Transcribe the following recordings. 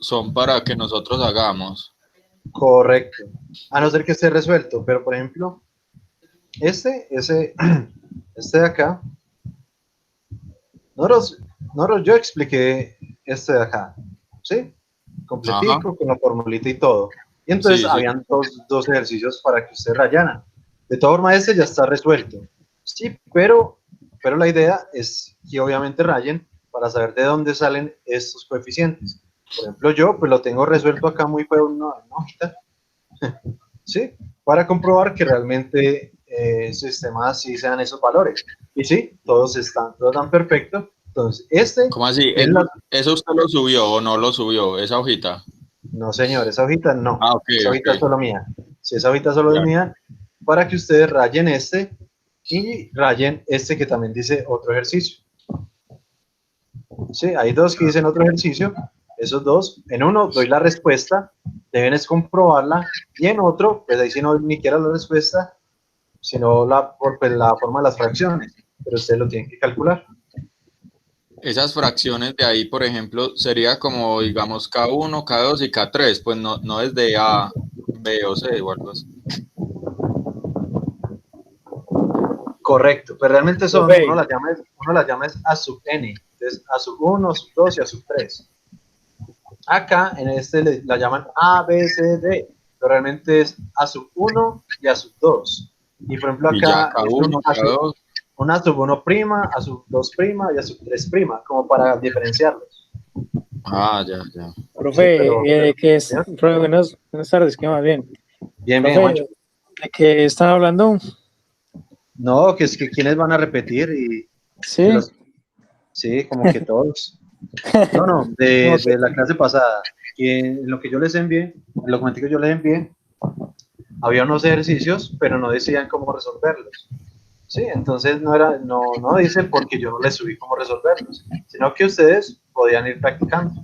son para que nosotros hagamos. Correcto. A no ser que esté resuelto, pero por ejemplo, ese, este de acá, yo expliqué este de acá, ¿sí? Ajá, Completico, con la formulita y todo. Y entonces sí, sí. habían dos ejercicios para que usted rayaran. De todas formas, este ya está resuelto. Sí, pero la idea es que obviamente rayen para saber de dónde salen estos coeficientes. Por ejemplo, yo pues lo tengo resuelto acá muy feo en una hojita, ¿sí? Para comprobar que realmente el sistema sí sean esos valores. Y sí, todos dan perfecto. Entonces, ¿Cómo así? es la... ¿Eso usted lo subió o no lo subió? Esa hojita. No, señor, esa hojita no. Ah, ok, Esa ok. hojita es solo mía. Si esa hojita solo es Ya. mía, para que ustedes rayen este y rayen este que también dice otro ejercicio. Sí, hay dos que dicen otro ejercicio. Esos dos, en uno doy la respuesta, deben es comprobarla, y en otro, pues ahí sí no ni siquiera la respuesta, sino pues, la forma de las fracciones, pero ustedes lo tienen que calcular. Esas fracciones de ahí, por ejemplo, sería como, digamos, K1, K2 y K3, pues no es de A, B o C o algo así. Correcto, pues realmente son, Profe, uno las llama es A sub n, entonces A sub 1, A sub 2 y A sub 3. Acá en este la llaman A, B, C, D, pero realmente es A sub 1 y A sub 2. Y por ejemplo Y ya acá es K1, K2. un A sub 1 prima, A sub 2 prima y A sub 3 prima, como para diferenciarlos. Ah, ya, ya. Sí, pero profe, ¿bien? profe, buenas tardes, ¿qué más bien? Bien, bien, Profe, Juancho. ¿de qué están hablando? No, que es que quienes van a repetir y de Sí, los, sí, como que todos. No, no, no sé. de la clase pasada, que en lo que yo les envié, en el documento que yo les envié, había unos ejercicios, pero no decían cómo resolverlos. Sí, entonces no dice porque yo no les subí cómo resolverlos, sino que ustedes podían ir practicando.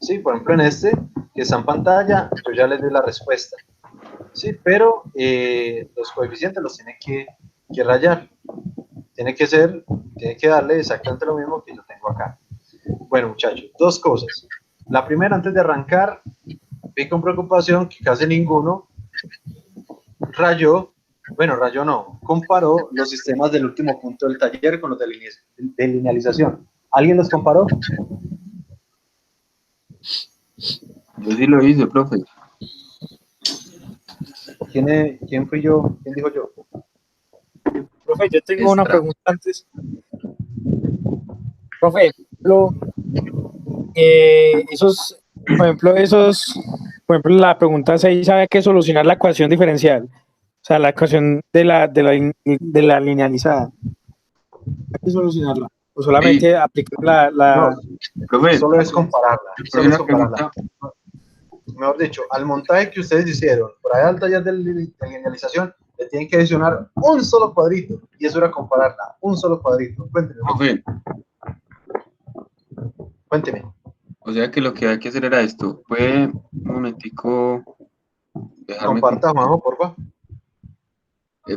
Sí, por ejemplo en este, que está en pantalla, yo ya les di la respuesta. Sí, pero los coeficientes los tiene que rayar. Tiene que darle exactamente lo mismo que yo tengo acá. Bueno, muchachos, dos cosas. La primera, antes de arrancar, vi con preocupación que casi ninguno rayó no, comparó los sistemas del último punto del taller con los de linealización. ¿Alguien los comparó? Yo sí lo hice, profe. ¿Quién fui yo? ¿Quién dijo yo? Profe, yo tengo una Extra. pregunta antes. Profe, por ejemplo, la pregunta 6 sabe que solucionar la ecuación diferencial, o sea, la ecuación de la linealizada. Hay que solucionarla. O Ey, solamente aplicar No, profe, solo es compararla, profe, solo es una compararla. pregunta. Mejor dicho, al montaje que ustedes hicieron por allá al taller de linealización, le tienen que adicionar un solo cuadrito, y eso era compararla, un solo cuadrito. Cuénteme, Juan, Profe, cuénteme. o sea que lo que hay que hacer era esto. ¿Puede un momentico dejarme Comparta, compartir? Juanjo, porfa.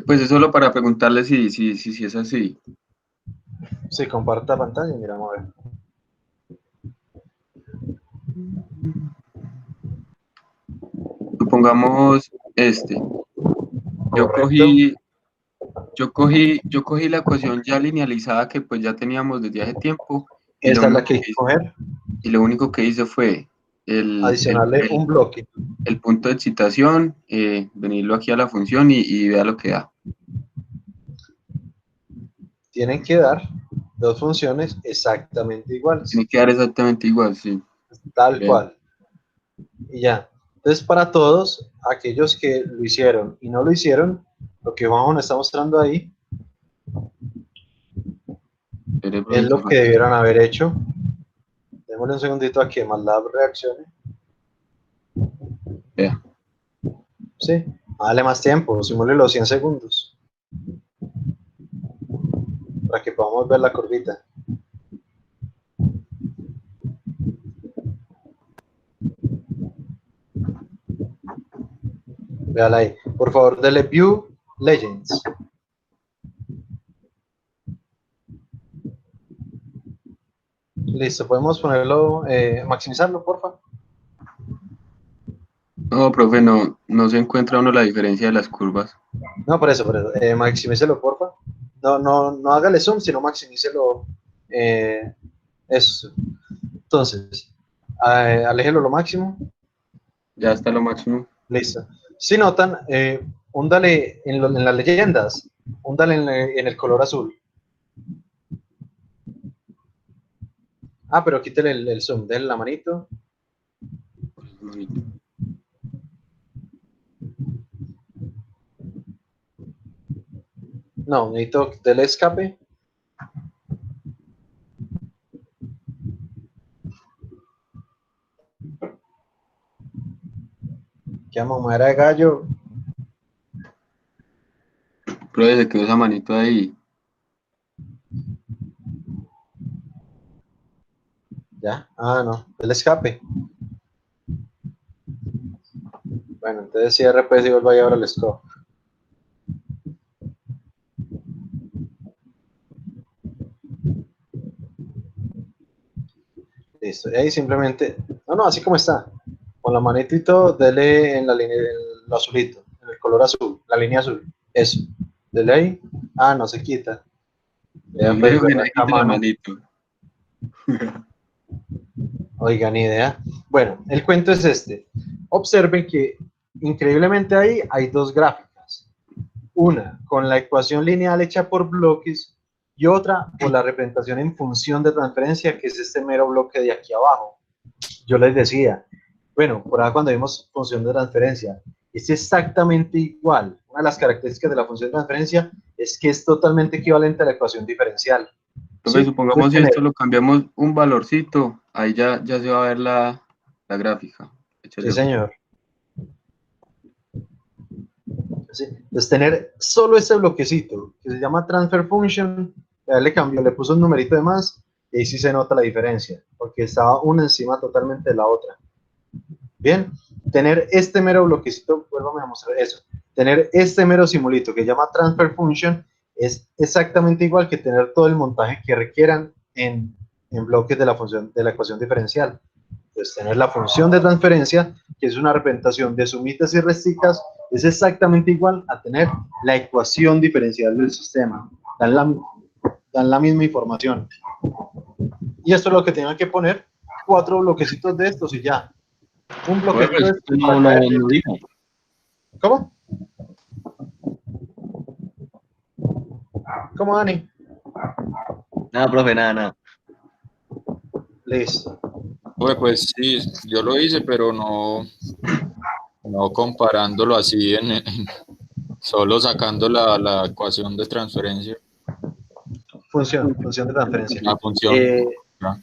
Pues es solo para preguntarle si es así. Sí, comparta pantalla y miramos a ver. Supongamos este. Yo Correcto. cogí, yo cogí la ecuación ya linealizada que pues ya teníamos desde hace tiempo y Esa es la que hay que coger. lo único que hice fue Adicionarle un bloque. el punto de excitación, venirlo aquí a la función y vea lo que da. Tienen que dar dos funciones exactamente iguales. Tiene que dar exactamente igual, sí. Tal Vea. cual. Y ya. Entonces, para todos aquellos que lo hicieron y no lo hicieron, lo que Juanjo nos está mostrando ahí Espere, es profe, que lo que debieron haber hecho. Démosle un segundito a que MATLAB reaccione. vea. Sí, dale más tiempo, simule los 100 segundos para que podamos ver la curvita. Véala ahí. Por favor, dele View Legends. Listo, podemos ponerlo, maximizarlo, porfa. No, profe, no se encuentra uno la diferencia de las curvas. No, por eso, maximícelo, porfa. No hágale zoom, sino maximícelo. Eso. Entonces, aléjelo lo máximo. Ya está lo máximo. Listo. Si notan, húndale en las leyendas, húndale en el color azul. Ah, pero quítale el zoom, denle la manito. No, necesito del escape. Que mamadera de gallo. Profe, se quedó esa manito ahí. Ya. Ah, no, del escape. Bueno, entonces cierre pues y vuelva a llevar el scope. Listo. Y ahí simplemente, no, así como está. Con la manito y todo, dele en la línea, en lo azulito, en el color azul, la línea azul. Eso. Dele ahí. Ah, no se quita. Ya Yo le pues, digo que no ¿verdad? La quite la mano. manito. Oigan, ni idea. Bueno, el cuento es este. Observen que increíblemente ahí hay dos gráficas. Una con la ecuación lineal hecha por bloques y otra por la representación en función de transferencia, que es este mero bloque de aquí abajo. Yo les decía, bueno, por ahora cuando vimos función de transferencia, es exactamente igual. Una de las características de la función de transferencia es que es totalmente equivalente a la ecuación diferencial. Profe, ¿Sí? supongamos si esto lo cambiamos un valorcito, ahí ya se va a ver la gráfica. Sí, señor. ¿Sí? Entonces, tener solo ese bloquecito, que se llama transfer function, ya le cambió, le puso un numerito de más, y ahí sí se nota la diferencia, porque estaba una encima totalmente de la otra. Bien, tener este mero bloquecito, vuelvo a mostrar eso, tener este mero simulito que se llama transfer function, es exactamente igual que tener todo el montaje que requieran en bloques de la función, de la ecuación diferencial. Pues tener la función de transferencia, que es una representación de sumitas y resticas, es exactamente igual a tener la ecuación diferencial del sistema. Dan la misma información. Y esto es lo que tengan que poner, 4 bloquecitos de estos y ya. Un bloquecito de estos para caer. No dijo. ¿Cómo? ¿Cómo, Dani? Nada, profe, nada. Listo. Pues sí, yo lo hice, pero no comparándolo así, solo sacando la ecuación de transferencia, Función de transferencia. la función. ¿No?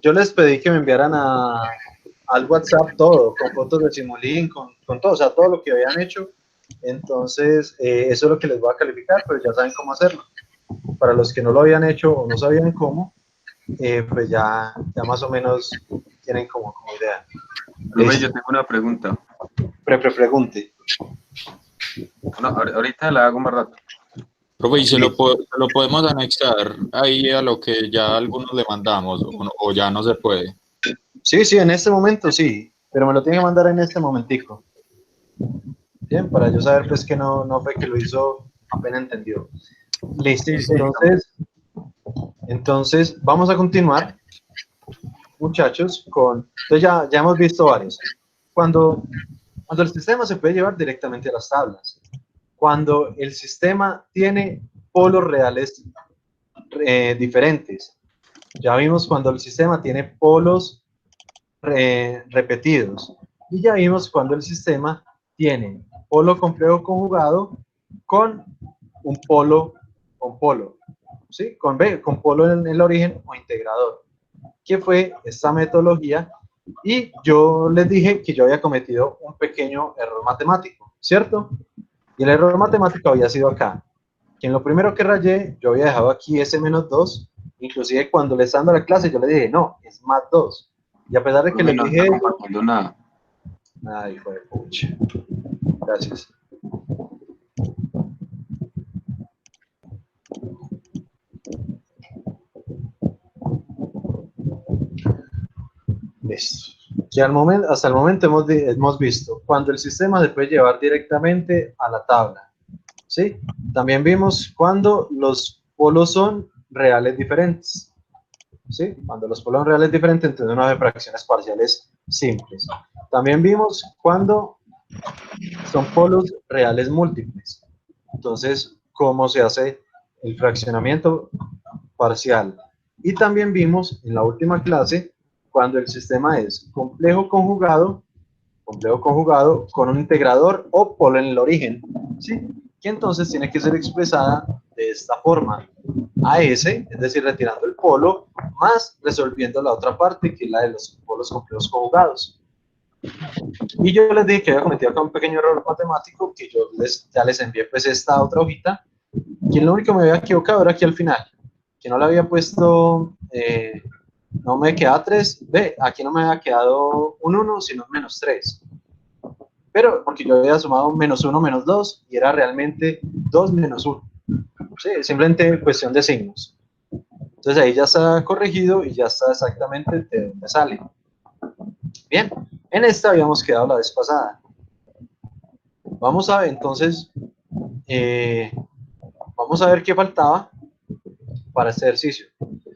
Yo les pedí que me enviaran al WhatsApp todo, con fotos de Simulink, con todo, o sea, todo lo que habían hecho. Entonces, eso es lo que les voy a calificar, pero ya saben cómo hacerlo. Para los que no lo habían hecho o no sabían cómo, pues ya más o menos tienen como idea. Profe, yo tengo una pregunta. Pregunte. Bueno, ahorita la hago más rato. Profe, ¿y se lo podemos anexar ahí a lo que ya algunos le mandamos o ya no se puede? Sí, en este momento sí, pero me lo tiene que mandar en este momentico. Bien, para yo saber pues que no fue que lo hizo apenas entendió. Listo, entonces vamos a continuar, muchachos, entonces ya hemos visto varios. Cuando el sistema se puede llevar directamente a las tablas, cuando el sistema tiene polos reales diferentes, ya vimos cuando el sistema tiene polos repetidos, y ya vimos cuando el sistema tiene polo complejo conjugado con un polo con polo, ¿sí? Con polo en el origen o integrador, que fue esta metodología. Y yo les dije que yo había cometido un pequeño error matemático, ¿cierto? Y el error matemático había sido acá, que en lo primero que rayé, yo había dejado aquí ese menos 2, inclusive cuando le estaba dando la clase, yo le dije, no, es más 2. Y a pesar de que Profe, les no dije está eso, compartiendo nada. ay, hijo de pucha. Gracias. Listo. Que hasta el momento hemos visto cuando el sistema se puede llevar directamente a la tabla. ¿Sí? También vimos cuando los polos son reales diferentes. ¿Sí? Cuando los polos son reales diferentes, entonces uno hace fracciones parciales simples. También vimos cuando son polos reales múltiples. Entonces, cómo se hace el fraccionamiento parcial. Y también vimos en la última clase cuando el sistema es complejo conjugado con un integrador o polo en el origen, ¿sí? Que entonces tiene que ser expresada de esta forma: AS, es decir, retirando el polo, más resolviendo la otra parte, que es la de los polos complejos conjugados. Y yo les dije que había cometido acá un pequeño error matemático, que yo ya les envié pues esta otra hojita, que lo único que me había equivocado era aquí al final, que no le había puesto, no me quedaba 3, ve, aquí no me había quedado un 1, sino un menos 3. Pero porque yo había sumado menos 1, menos 2, y era realmente 2 menos 1. Sí, simplemente cuestión de signos. Entonces ahí ya está corregido y ya está exactamente de dónde sale. Bien, en esta habíamos quedado la vez pasada. Vamos a ver entonces, vamos a ver qué faltaba para este ejercicio.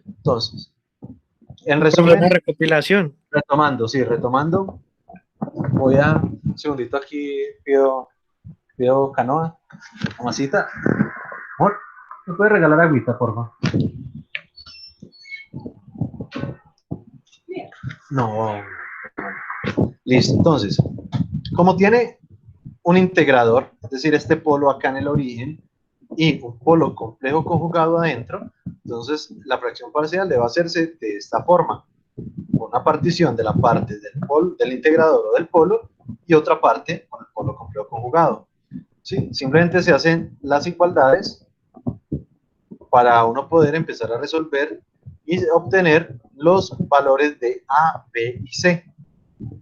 Entonces, en resumen, Una recopilación. retomando, voy a, un segundito aquí, pido canoa, mamacita. Amor, ¿me puedes regalar agüita, por favor? No. Listo, entonces, como tiene un integrador, es decir, este polo acá en el origen, y un polo complejo conjugado adentro, entonces la fracción parcial debe hacerse de esta forma: una partición de la parte del integrador o del polo, y otra parte con el polo complejo conjugado. ¿Sí? Simplemente se hacen las igualdades para uno poder empezar a resolver y obtener los valores de A, B y C.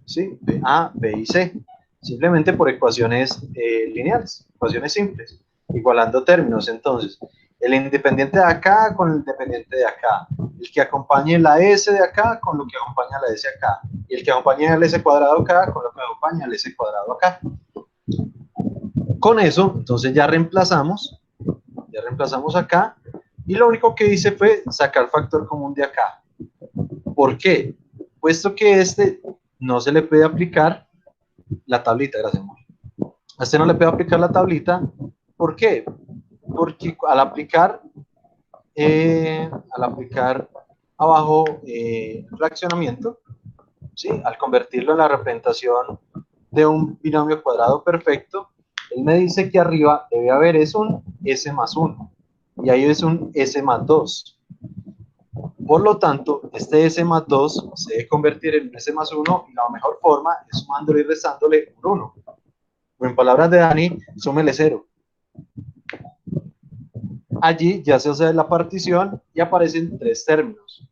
¿Sí? De A, B y C. Simplemente por ecuaciones lineales, ecuaciones simples, igualando términos. Entonces, el independiente de acá con el independiente de acá, el que acompañe la S de acá con lo que acompaña la S acá, y el que acompaña el S cuadrado acá con lo que acompaña el S cuadrado acá. Con eso, entonces ya reemplazamos acá, y lo único que hice fue sacar factor común de acá. ¿Por qué? Puesto que este no se le puede aplicar la tablita, gracias, amor. A este no le puede aplicar la tablita. ¿Por qué? Porque al aplicar abajo fraccionamiento, ¿sí? Al convertirlo en la representación de un binomio cuadrado perfecto, él me dice que arriba debe haber un S más 1, y ahí es un S más 2. Por lo tanto, este S más 2 se debe convertir en un S más 1, y la mejor forma es sumándole y restándole un 1. O en palabras de Dani, súmele 0. Allí ya se hace la partición y aparecen tres términos: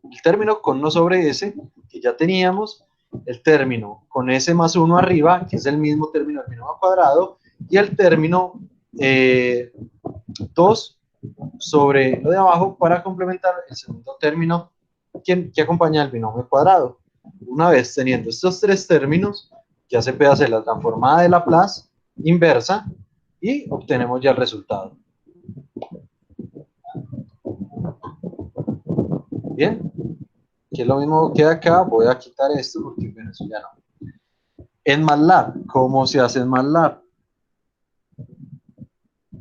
el término con 1 sobre S, que ya teníamos; el término con S más 1 arriba, que es el mismo término del binomio cuadrado; y el término 2 sobre lo de abajo para complementar el segundo término que acompaña al binomio cuadrado. Una vez teniendo estos tres términos, ya se puede hacer la transformada de Laplace inversa y obtenemos ya el resultado. Bien, que es lo mismo que acá. Voy a quitar esto porque bueno, eso ya no. En MATLAB, ¿cómo se hace en MATLAB?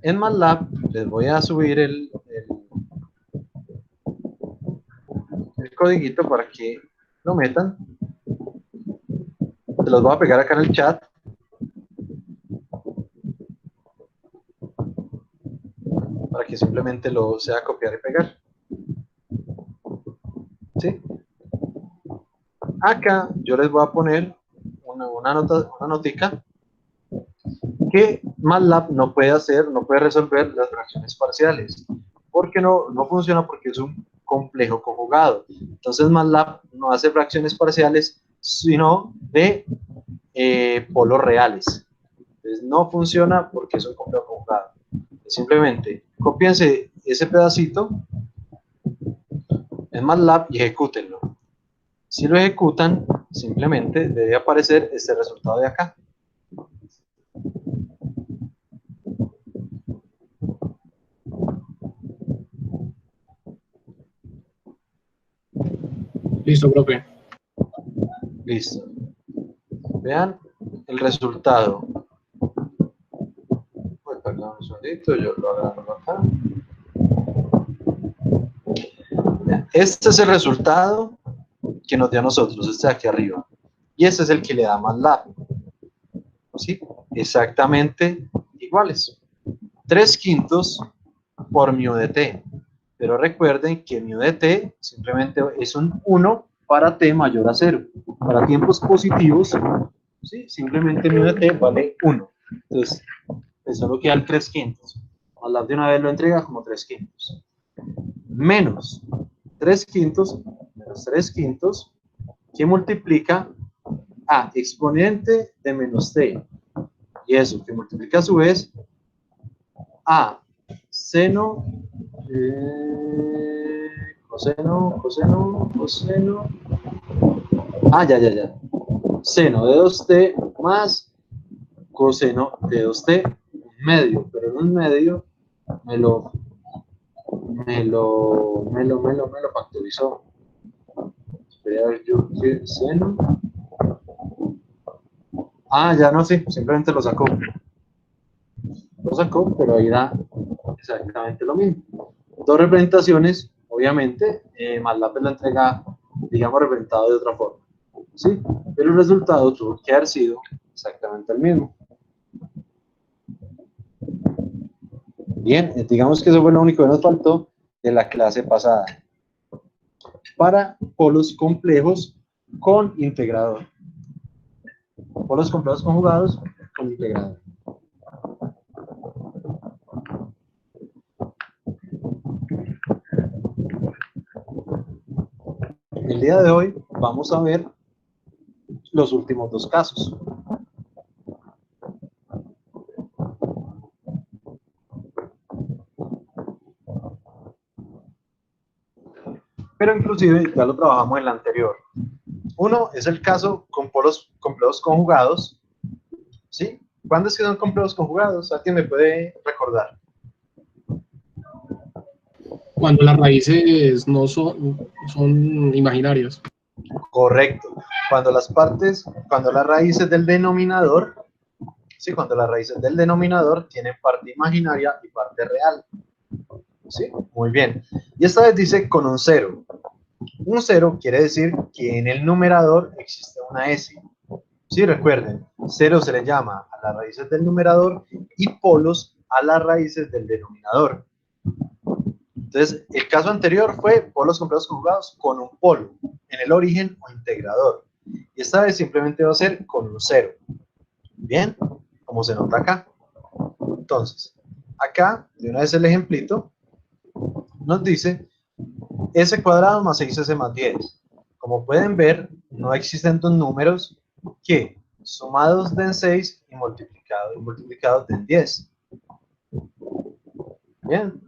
En MATLAB les voy a subir el codiguito para que lo metan. Se los voy a pegar acá en el chat. Para que simplemente lo sea copiar y pegar. ¿Sí? Acá yo les voy a poner una notica que MATLAB no puede resolver las fracciones parciales. Porque no funciona, porque es un complejo conjugado. Entonces MATLAB no hace fracciones parciales, sino de polos reales. Entonces no funciona porque es un complejo conjugado. Simplemente cópiense ese pedacito en MATLAB y ejecútenlo. Si lo ejecutan, simplemente debe aparecer este resultado de acá. Listo, profe. Listo. Vean el resultado. Uy, perdón un segundito, yo lo agarro acá. Vean, este es el resultado que nos dio a nosotros, este de aquí arriba. Y este es el que le da MATLAB. ¿Sí? Exactamente iguales. 3/5 por mu de t. Pero recuerden que mu de t simplemente es un 1 para t mayor a 0. Para tiempos positivos, ¿sí? Simplemente mu de t vale 1. Entonces, pues solo queda el 3/5. MATLAB de una vez lo entrega como 3/5. Menos 3/5 menos 3/5 que multiplica a exponente de menos t. Y eso que multiplica a su vez a seno, coseno, ya. Seno de 2t más coseno de 2t medio, pero en un medio me lo factorizó. Espera a ver yo qué seno. Ya no sé, simplemente lo sacó. Lo sacó, pero ahí da exactamente lo mismo. Dos representaciones, obviamente, MATLAB lo entrega, digamos, representado de otra forma. ¿Sí? Pero el resultado tuvo que haber sido exactamente el mismo. Bien, digamos que eso fue lo único que nos faltó de la clase pasada. Para polos complejos con integrador. Polos complejos conjugados con integrador. El día de hoy vamos a ver los últimos dos casos. Pero inclusive ya lo trabajamos en la anterior. Uno es el caso con polos complejos conjugados. ¿Sí? ¿Cuándo es que son complejos conjugados? ¿Alguien me puede recordar? Cuando las raíces no son imaginarias. Correcto. Cuando las raíces del denominador, ¿sí? Cuando las raíces del denominador tienen parte imaginaria y parte real. ¿Sí? Muy bien. Y esta vez dice con un 0. Un 0 quiere decir que en el numerador existe una S. Sí, recuerden, 0 se le llama a las raíces del numerador y polos a las raíces del denominador. Entonces, el caso anterior fue polos complejos conjugados con un polo en el origen o integrador. Y esta vez simplemente va a ser con un 0. Bien, como se nota acá. Entonces, acá, de una vez el ejemplito, nos dice s cuadrado más 6s más 10. Como pueden ver, no existen dos números que sumados den 6 y multiplicados den 10. Bien,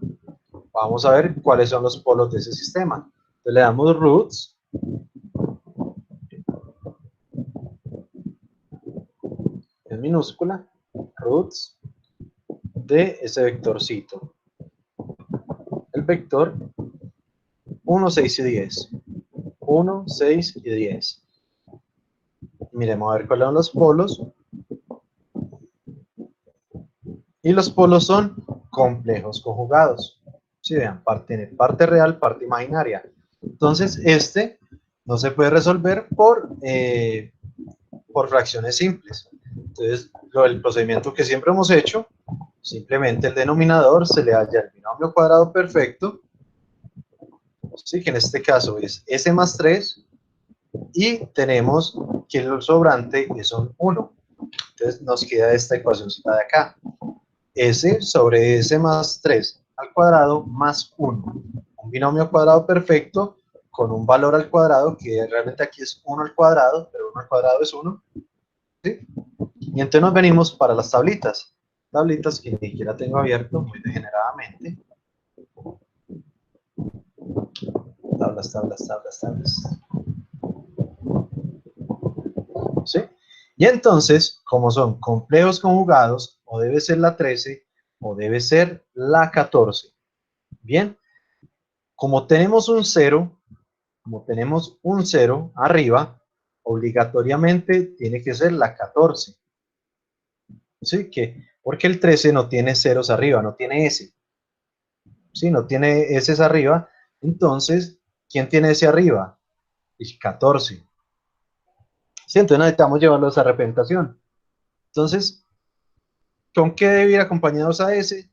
vamos a ver cuáles son los polos de ese sistema. Entonces le damos roots. En minúscula, roots de ese vectorcito. El vector 1, 6 y 10. 1, 6 y 10. Miremos a ver cuáles son los polos. Y los polos son complejos conjugados. Si vean, parte real, parte imaginaria. Entonces, este no se puede resolver por fracciones simples. Entonces, el procedimiento que siempre hemos hecho, simplemente el denominador se le halla el binomio cuadrado perfecto, ¿sí? Que en este caso es s más 3, y tenemos que el sobrante es un 1. Entonces, nos queda esta ecuacióncita de acá. S sobre s más 3 al cuadrado más 1. Un binomio cuadrado perfecto con un valor al cuadrado que realmente aquí es 1 al cuadrado, pero 1 al cuadrado es 1. ¿Sí? Y entonces nos venimos para las tablitas. Tablitas que ni siquiera tengo abierto muy degeneradamente. Tablas. ¿Sí? Y entonces, como son complejos conjugados, o debe ser la 13 o debe ser la 14. Bien, como tenemos un 0, arriba, obligatoriamente tiene que ser la 14. ¿Sí? Porque el 13 no tiene ceros arriba, no tiene S. ¿Sí? No tiene S arriba. Entonces, ¿quién tiene S arriba? El 14. ¿Sí? Entonces necesitamos llevarlo a esa representación. Entonces, ¿con qué debe ir acompañados a S?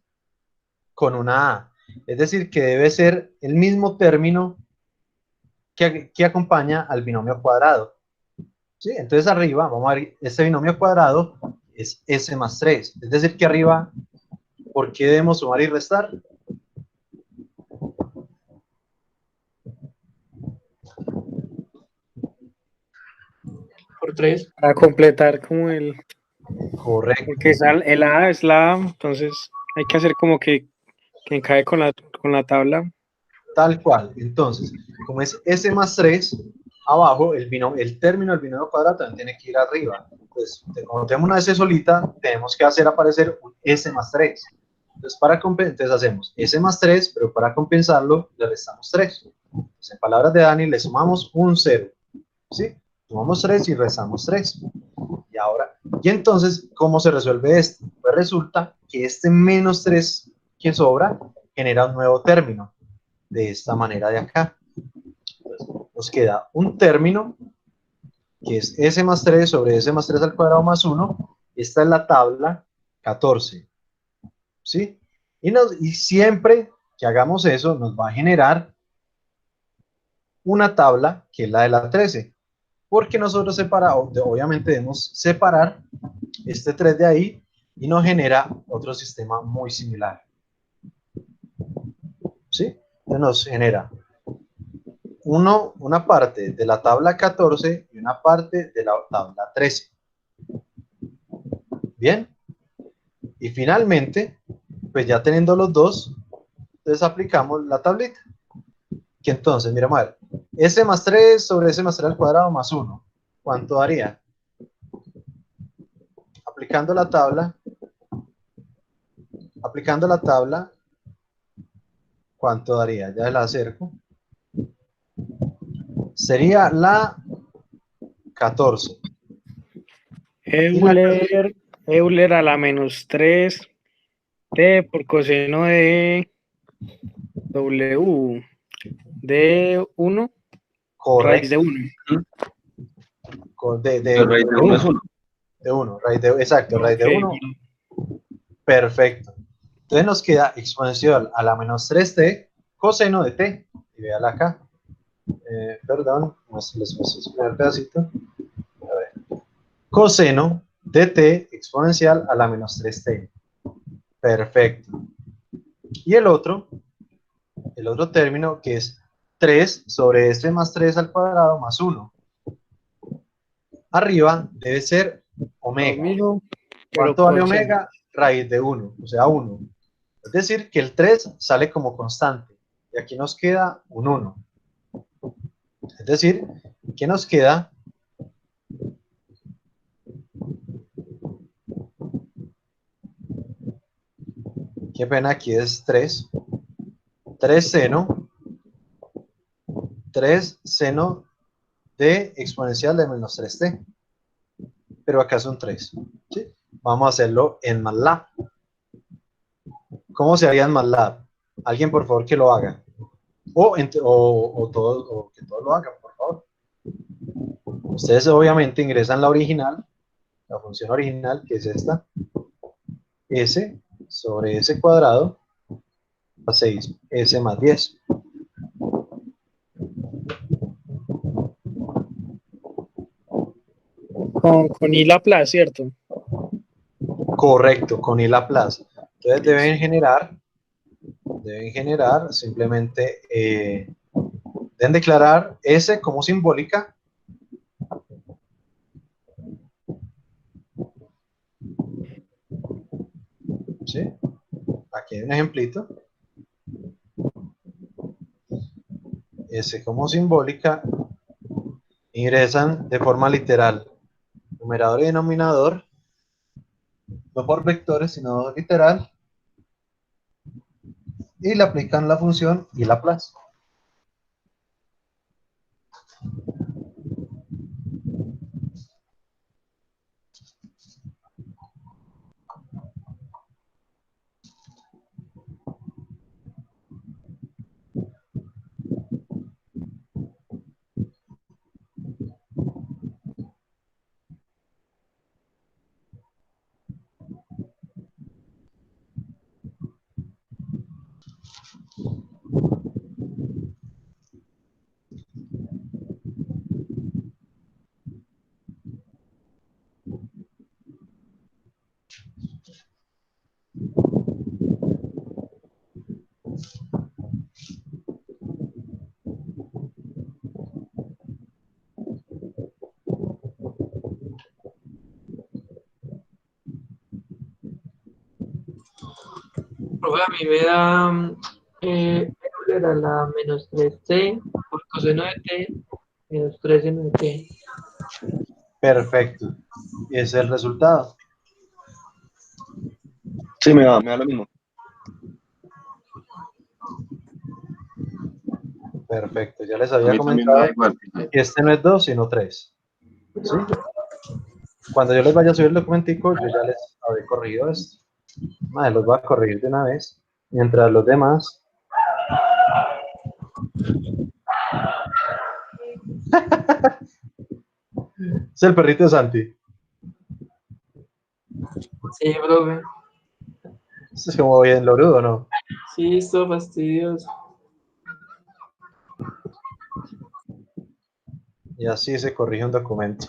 Con una A. Es decir, que debe ser el mismo término que acompaña al binomio cuadrado. ¿Sí? Entonces arriba, vamos a ver, este binomio cuadrado es S más 3. Es decir, que arriba, ¿por qué debemos sumar y restar? Por 3. Para completar como Correcto. porque el A es la A, entonces hay que hacer como que encaje con la tabla. Tal cual. Entonces, como es S más 3, abajo el término del binomio cuadrado también tiene que ir arriba. Entonces, cuando tenemos una S solita, tenemos que hacer aparecer un S más 3. Entonces hacemos S más 3, pero para compensarlo le restamos 3. Entonces, en palabras de Dani, le sumamos un 0. ¿Sí? Sumamos 3 y restamos 3. Y entonces, ¿cómo se resuelve esto? Pues resulta que este menos 3 que sobra genera un nuevo término de esta manera de acá. Entonces, nos queda un término que es S más 3 sobre S más 3 al cuadrado más 1. Esta es la tabla 14. ¿Sí? Y siempre que hagamos eso, nos va a generar una tabla que es la de la 13. Porque nosotros separamos, obviamente debemos separar este 3 de ahí y nos genera otro sistema muy similar. ¿Sí? Entonces nos genera una parte de la tabla 14 y una parte de la tabla 13. Bien. Y finalmente, pues ya teniendo los dos, entonces aplicamos la tablita. Que entonces, mira, a ver, S más 3 sobre S más 3 al cuadrado más 1. ¿Cuánto daría? Aplicando la tabla, ¿cuánto daría? Ya la acerco. Sería la 14. Euler a la menos 3 T por coseno de W de 1 raíz de Correcto. 1. De El raíz de 1 es 1. De 1, exacto, raíz de Ok, 1. Perfecto. Entonces nos queda exponencial a la menos 3t coseno de t. Y véala acá. Perdón, les puse el primer pedacito. A ver. Coseno de t exponencial a la menos 3t. Perfecto. Y el otro término que es 3 sobre s más 3 al cuadrado más 1. Arriba debe ser omega. Mismo, ¿Cuánto vale coseno. omega? Raíz de 1, o sea 1. Es decir, que el 3 sale como constante. Y aquí nos queda un 1. Es decir, que nos queda qué pena, aquí es 3. 3 seno de exponencial de menos 3t. Pero acá son 3. ¿Sí? Vamos a hacerlo en MATLAB. ¿Cómo se haría en MATLAB? Alguien, por favor, que lo haga. O que todos lo hagan, por favor. Ustedes obviamente ingresan la original, la función original, que es esta. S sobre S cuadrado a 6S más 10. Con I Laplace, ¿cierto? Correcto, con I Laplace. Entonces deben generar simplemente, deben declarar S como simbólica. ¿Sí? Aquí hay un ejemplito. S como simbólica. Ingresan de forma literal numerador y denominador, no por vectores, sino literal, y le aplican la función y la aplazan. Profe, a mí me da era la menos 3t por coseno de t menos 3 seno de t. Perfecto. Y ese es el resultado. Sí, me da lo mismo. Perfecto. Ya les A había mí también me da comentado igual. que este no es 2, sino 3. ¿Sí? Cuando yo les vaya a subir el documentico, yo ya les habré corregido esto. Madre, los voy a corregir de una vez. Mientras los demás. Es el perrito de Santi. Sí, profe. Esto es como bien lorudo, ¿no? Sí, esto fastidioso. Y así se corrige un documento.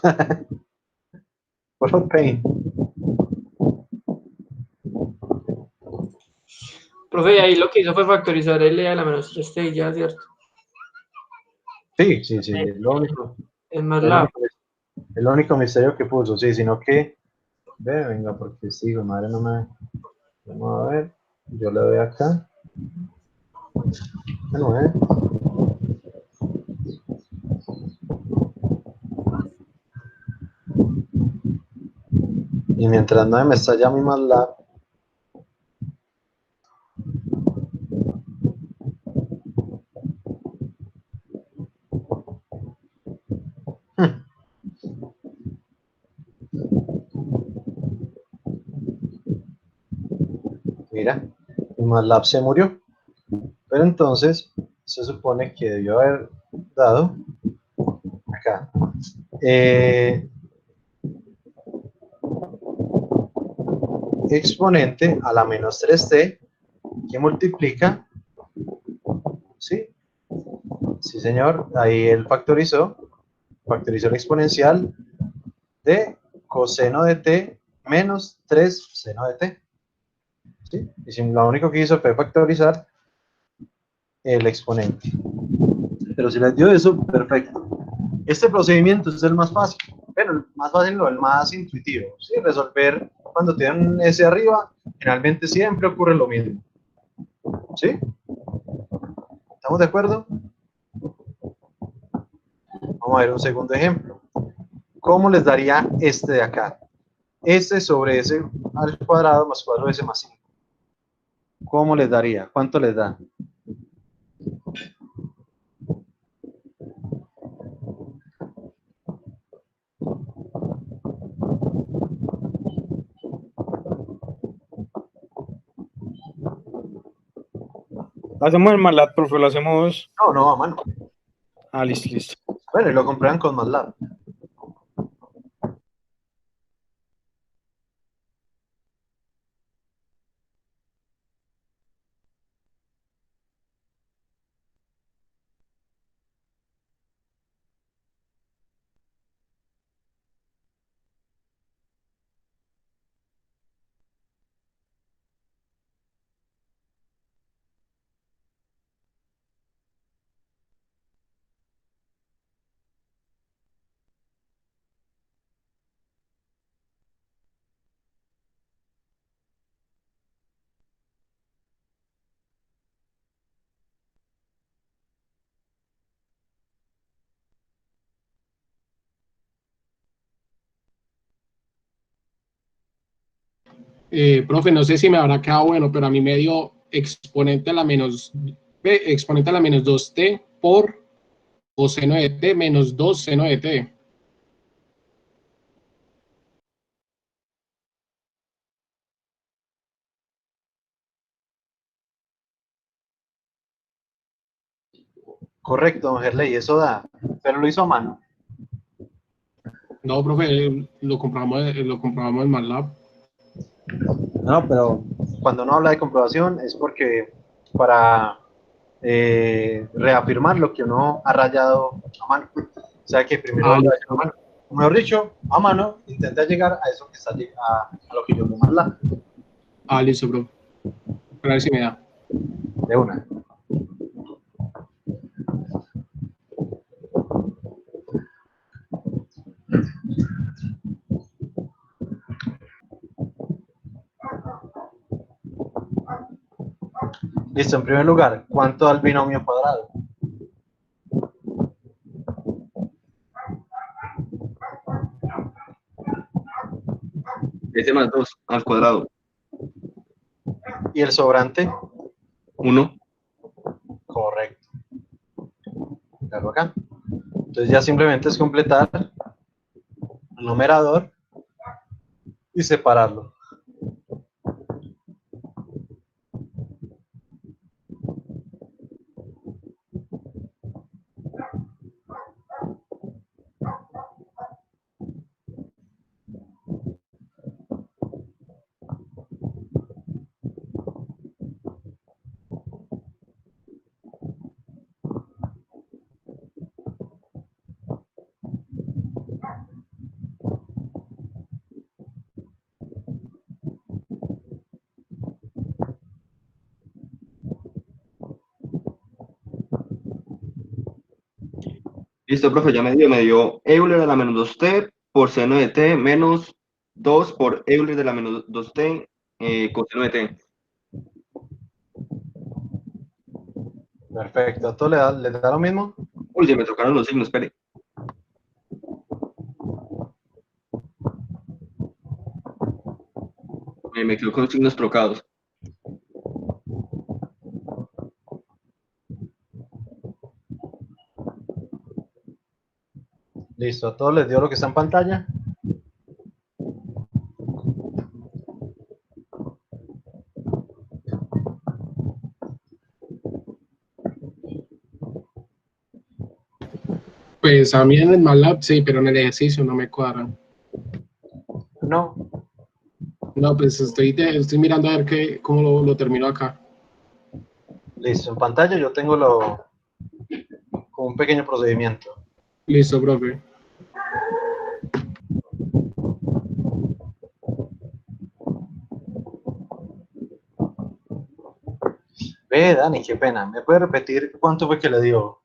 Por pain. Profe, ahí lo que hizo fue factorizar L a la menos 3t y ya, ¿cierto? Sí, sí, sí. Es lo único. Es más El lab. único, el único misterio que puso, sí, sino que. Ve, venga, porque sigo, madre, no me. Vamos a ver. Yo le doy acá. Bueno, y mientras no me estalla mi MATLAB, mira, mi MATLAB se murió. Pero entonces se supone que debió haber dado acá. Exponente a la menos 3t que multiplica, ¿sí? Sí, señor, ahí él factorizó el exponencial de coseno de t menos 3 seno de t. ¿Sí? Y si lo único que hizo fue factorizar el exponente. Pero si les dio eso, perfecto. Este procedimiento es el más fácil, pero el más fácil o el más intuitivo. ¿Sí? Resolver cuando tienen un S arriba, generalmente siempre ocurre lo mismo. ¿Sí? ¿Estamos de acuerdo? Vamos a ver un segundo ejemplo. ¿Cómo les daría este de acá? Este sobre S al cuadrado más 4S más 5. ¿Cómo les daría? ¿Cuánto les da? Hacemos el MATLAB, profe, lo hacemos. No, no, a mano. Ah, listo, listo. Bueno, y lo comprueban con MATLAB. Profe, no sé si me habrá quedado bueno, pero a mí me dio exponente a la menos, exponente a la menos 2t por coseno de t menos 2 seno de t. Correcto, don Gerley, eso da, pero lo hizo a mano. No, profe, lo comprobamos en MATLAB. No, pero cuando uno habla de comprobación es porque para reafirmar lo que uno ha rayado a mano. O sea que primero Ah, rayó a listo. mano. Mejor dicho, a mano, intenta llegar a eso que está a lo que yo llamo la Ah, listo, profe. A ver si me da. de una. Listo, en primer lugar, ¿cuánto da el binomio cuadrado? S más 2 al cuadrado. ¿Y el sobrante? 1. Correcto. Claro acá. Entonces ya simplemente es completar el numerador y separarlo. Listo, profe, ya me dio Euler de la menos 2t por seno de t menos 2 por Euler de la menos 2t coseno de t. Perfecto. ¿Todo le da lo mismo? Uy, se me tocaron los signos, espere. Me quedo con los signos trocados. Listo. ¿A todos les dio lo que está en pantalla? Pues a mí en el MATLAB sí, pero en el ejercicio no me cuadran. No. No, pues estoy mirando a ver cómo lo termino acá. Listo. En pantalla yo tengo como un pequeño procedimiento. Listo, profe. Ve, Dani, qué pena. ¿Me puede repetir cuánto fue que le dio?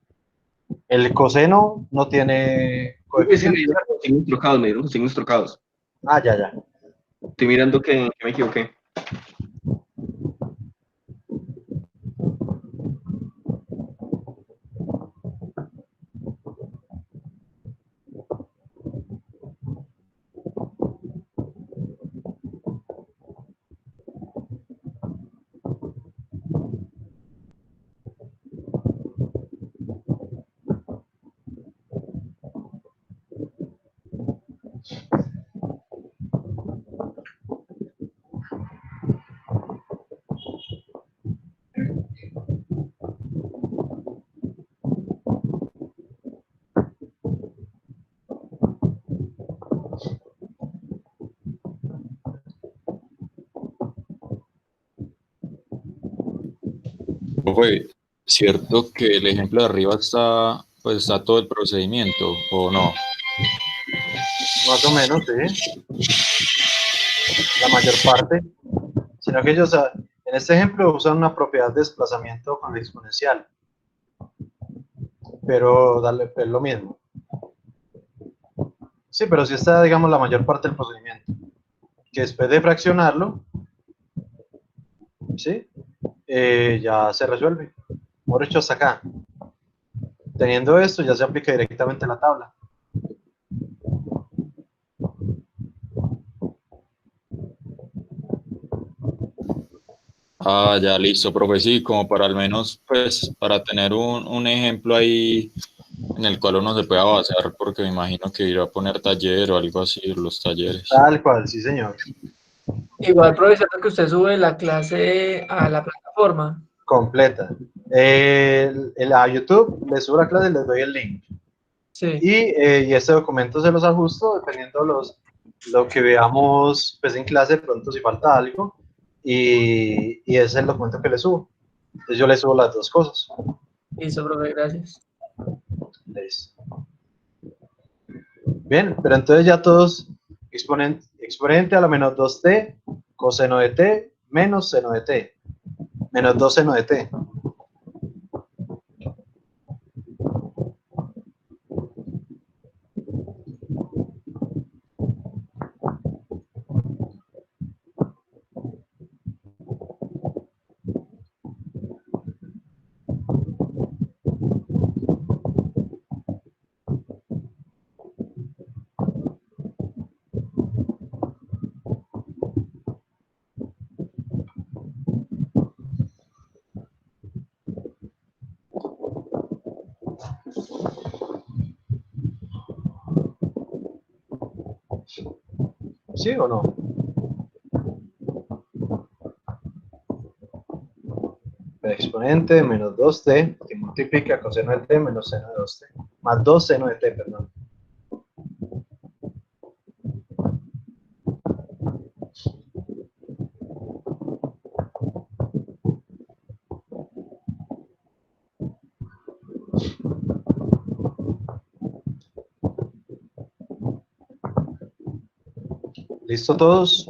El coseno no tiene Ese me coeficiente. dieron los signos trocados, me dieron los signos trocados. Ah, ya, ya. Estoy mirando que me equivoqué. Fue cierto que el ejemplo de arriba está, pues está todo el procedimiento, ¿o no? Más o menos, sí. La mayor parte. Sino que ellos, en este ejemplo, usan una propiedad de desplazamiento con la exponencial. Pero dale, es lo mismo. Sí, pero sí está, digamos, la mayor parte del procedimiento. Que después de fraccionarlo, ¿sí? Ya se resuelve. Por hecho, hasta acá. Teniendo esto, ya se aplica directamente la tabla. Ah, ya listo, profe, sí, como para al menos, pues, para tener un ejemplo ahí en el cual uno se pueda basar, porque me imagino que irá a poner taller o algo así, los talleres. Tal cual, sí, señor. Igual, profesor, que usted sube la clase a la plataforma. Completa. A YouTube les subo la clase y les doy el link. Sí. Y este documento se los ajusto dependiendo lo que veamos pues, en clase, pronto si falta algo. Y ese es el documento que les subo. Entonces yo les subo las dos cosas. Listo, profe, gracias. Listo. Bien, pero entonces ya todos exponente a la menos 2t, coseno de t, menos seno de t, menos 2 seno de t. ¿Sí o no? El exponente de menos 2t que multiplica coseno de t menos seno de 2t, más 2 seno de t, perdón. ¿Listo todos?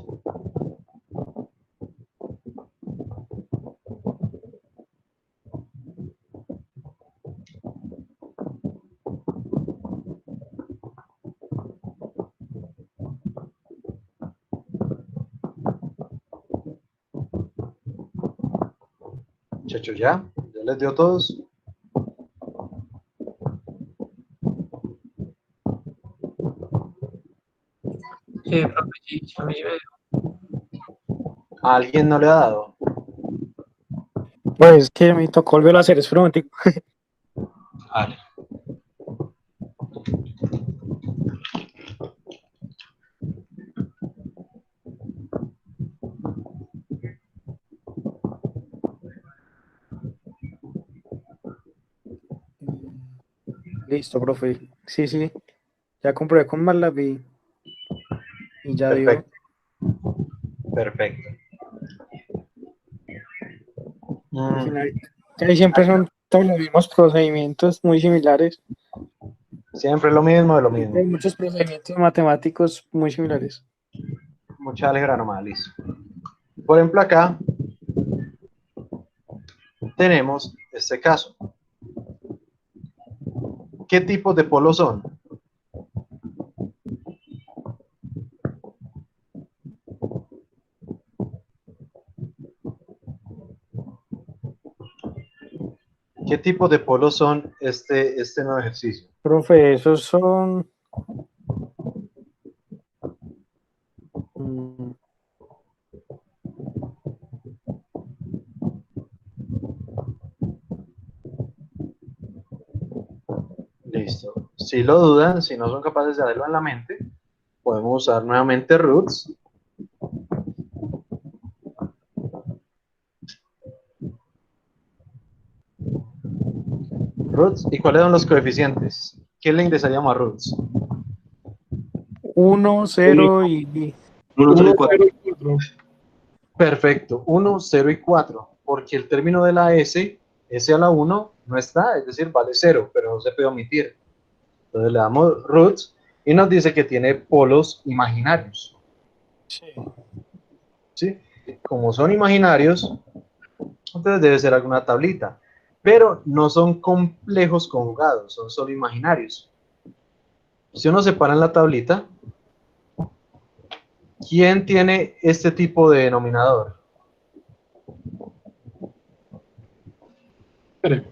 Muchachos, ¿ya? ¿Ya les dio a todos? Sí, profe, sí, a mí ¿A alguien no le ha dado? Pues que me tocó volverlo a hacer, es un momentico. Vale. Listo, profe. Sí, sí. Ya comprobé con MATLAB y ya dio. Perfecto. Perfecto. Al final, casi siempre son todos los mismos procedimientos muy similares. Siempre lo mismo de lo mismo. Hay muchos procedimientos matemáticos muy similares. Mucha álgebra nomás, listo. Por ejemplo, acá tenemos este caso. ¿Qué tipos de polos son? ¿Qué tipos de polos son este nuevo ejercicio? Profe, esos son. mm, Listo. Si lo dudan, si no son capaces de hacerlo en la mente, podemos usar nuevamente roots. Roots. ¿Y cuáles son los coeficientes? ¿Qué le ingresaríamos a roots? 1, 0 y 1, 0 y 4. 1, 0 y 4. Perfecto. 1, 0 y 4. Porque el término de la S a la 1, no está, es decir, vale 0, pero no se puede omitir. Entonces le damos roots y nos dice que tiene polos imaginarios. ¿Sí? Como son imaginarios, entonces debe ser alguna tablita. Pero no son complejos conjugados, son solo imaginarios. Si uno separa en la tablita, ¿quién tiene este tipo de denominador? Espere.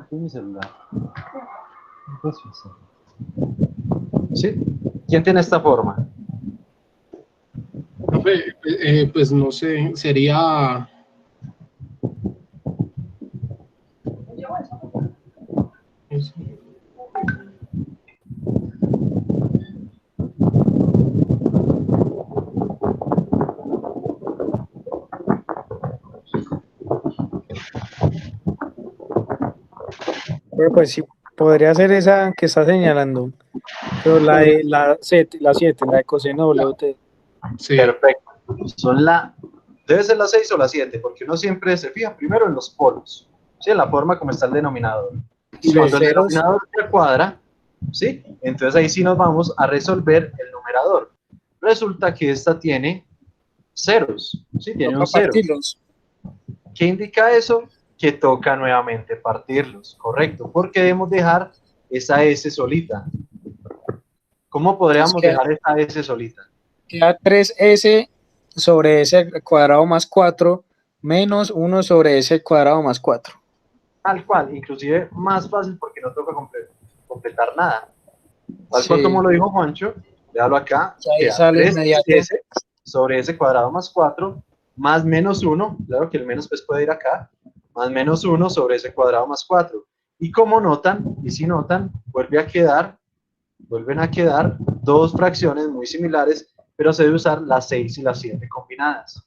Aquí en mi celular. ¿Sí? ¿Quién tiene esta forma? Profe, pues no sé, sería... Pero pues sí, podría ser esa que está señalando. Pero la 7, la de coseno WT. Sí, Perfecto. Debe ser la 6 o la 7, porque uno siempre se fija primero en los polos, ¿sí? En la forma como está el denominador. Y Y los cuando el ceros, denominador se cuadra, ¿sí? Entonces ahí sí nos vamos a resolver el numerador. Resulta que esta tiene ceros, ¿sí? Tiene un toca cero. partirlos. ¿Qué indica eso? Que toca nuevamente partirlos, correcto, porque debemos dejar esa S solita. ¿Cómo Entonces podríamos dejar esa S solita? queda 3S sobre S al cuadrado más 4 menos 1 sobre S al cuadrado más 4. Tal cual, inclusive más fácil porque no toca completar nada. Tal cual Sí, como lo dijo Juancho, déjalo acá, ahí queda sale inmediato. 3S sobre S cuadrado más 4 más menos 1, claro que el menos pues puede ir acá, más menos 1 sobre S cuadrado más 4. Y como notan, y si notan, vuelven a quedar dos fracciones muy similares, pero se debe usar las 6 y las 7 combinadas.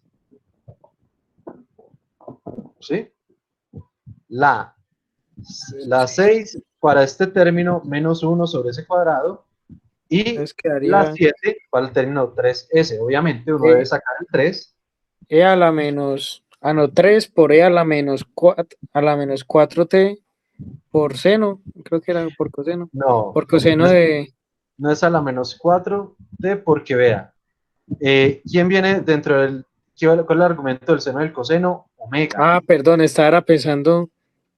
¿Sí? La 6 para este término menos 1 sobre ese cuadrado y Entonces la quedaría 7 para el término 3S. Obviamente uno E, debe sacar el 3. E a la menos, no, 3 por E a la menos 4, a la menos 4T por seno, creo que era por coseno. No, Por coseno no es, de, no es a la menos 4D porque vea, ¿quién viene dentro del, cuál es el argumento del seno del coseno? Omega. perdón, estaba pensando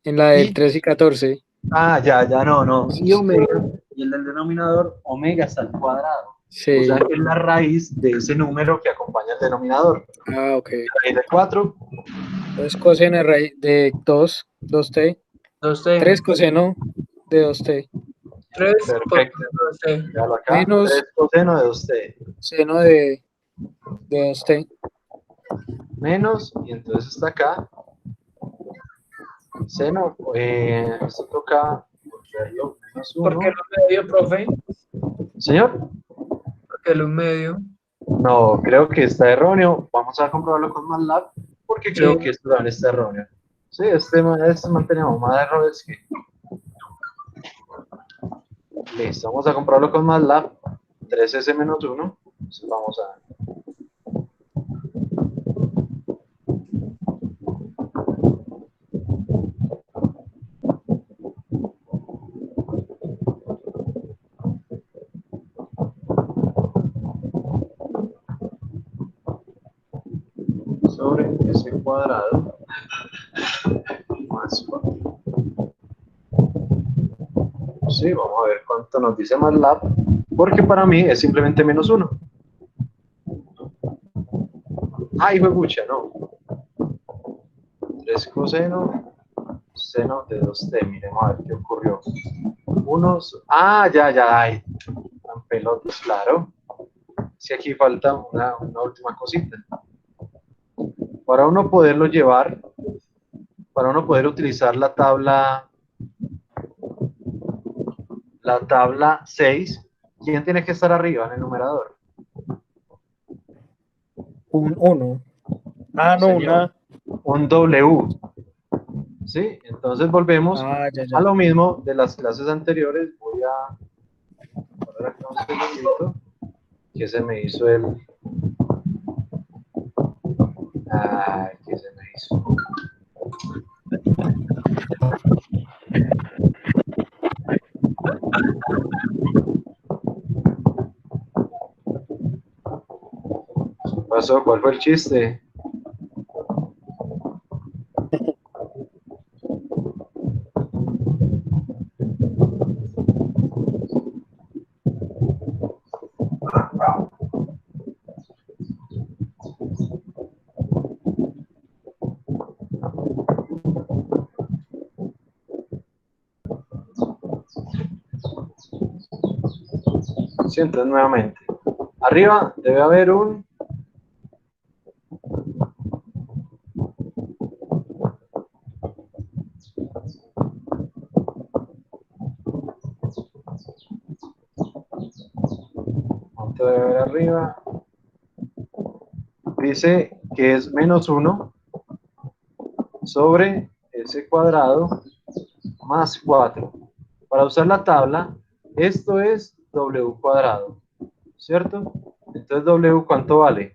en la del Y, 3 y 14. ya, no. Y omega, y el del denominador, omega está al cuadrado. O Sí, sea que es la raíz de ese número que acompaña el denominador. ok. Raíz de 4, Entonces coseno de, de 2T, 2T. 3 coseno de 2T, 3 por perfecto. 2T. Déjalo acá, menos 3 coseno de 2t, seno de 2T. menos, y entonces está acá, seno, esto toca volverlo menos ¿Por qué 1. lo medio, profe? Señor, ¿Por qué lo medio? no, creo que está erróneo, vamos a comprobarlo con MATLAB, porque creo Sí. que esto también está erróneo. Sí, este man tenemos más errores que... Listo, vamos a comprobarlo con MATLAB, 3S menos 1, entonces vamos a... sobre S cuadrado más 4. Sí, vamos a ver cuánto nos dice MATLAB, porque para mí es simplemente menos 1. Ay, fue mucha, no. 3 coseno, seno de 2t. Miremos a ver qué ocurrió. Ya, ay, tan pelotas, claro. Si aquí falta una última cosita. Para uno poderlo llevar, para uno poder utilizar la tabla 6, ¿quién tiene que estar arriba en el numerador? Un 1. No, Señor, un W. ¿Sí? Entonces volvemos ya. a lo mismo de las clases anteriores. Voy a poner acá un segundito, que se me hizo que se me hizo. ¿Qué pasó? ¿Cuál fue el chiste? Sí, entonces nuevamente. Arriba debe haber un... ¿Cuánto debe haber arriba? Dice que es menos 1 sobre S cuadrado más 4. Para usar la tabla, esto es W cuadrado, ¿cierto? Entonces W, ¿cuánto vale?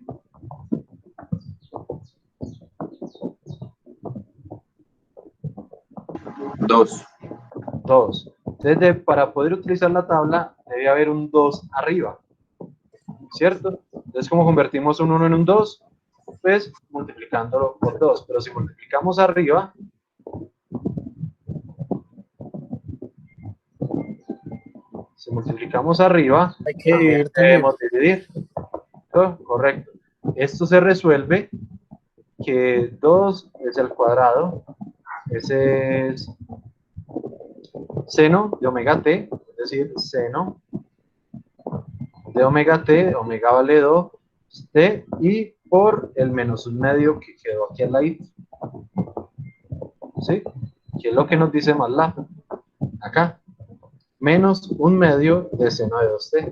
2. 2. Entonces, para poder utilizar la tabla, debe haber un 2 arriba, ¿cierto? Entonces, ¿cómo convertimos un 1 en un 2? Pues multiplicándolo por 2. Pero si multiplicamos arriba, Hay que dividir también. debemos dividir. ¿No? Correcto. Esto se resuelve que 2 es el cuadrado. Ese es seno de omega t, es decir, seno de omega t, omega vale 2 t, y por el menos un medio que quedó aquí al ladito. ¿Sí? Que es lo que nos dice MATLAB. Acá. Menos un medio de seno de 2t.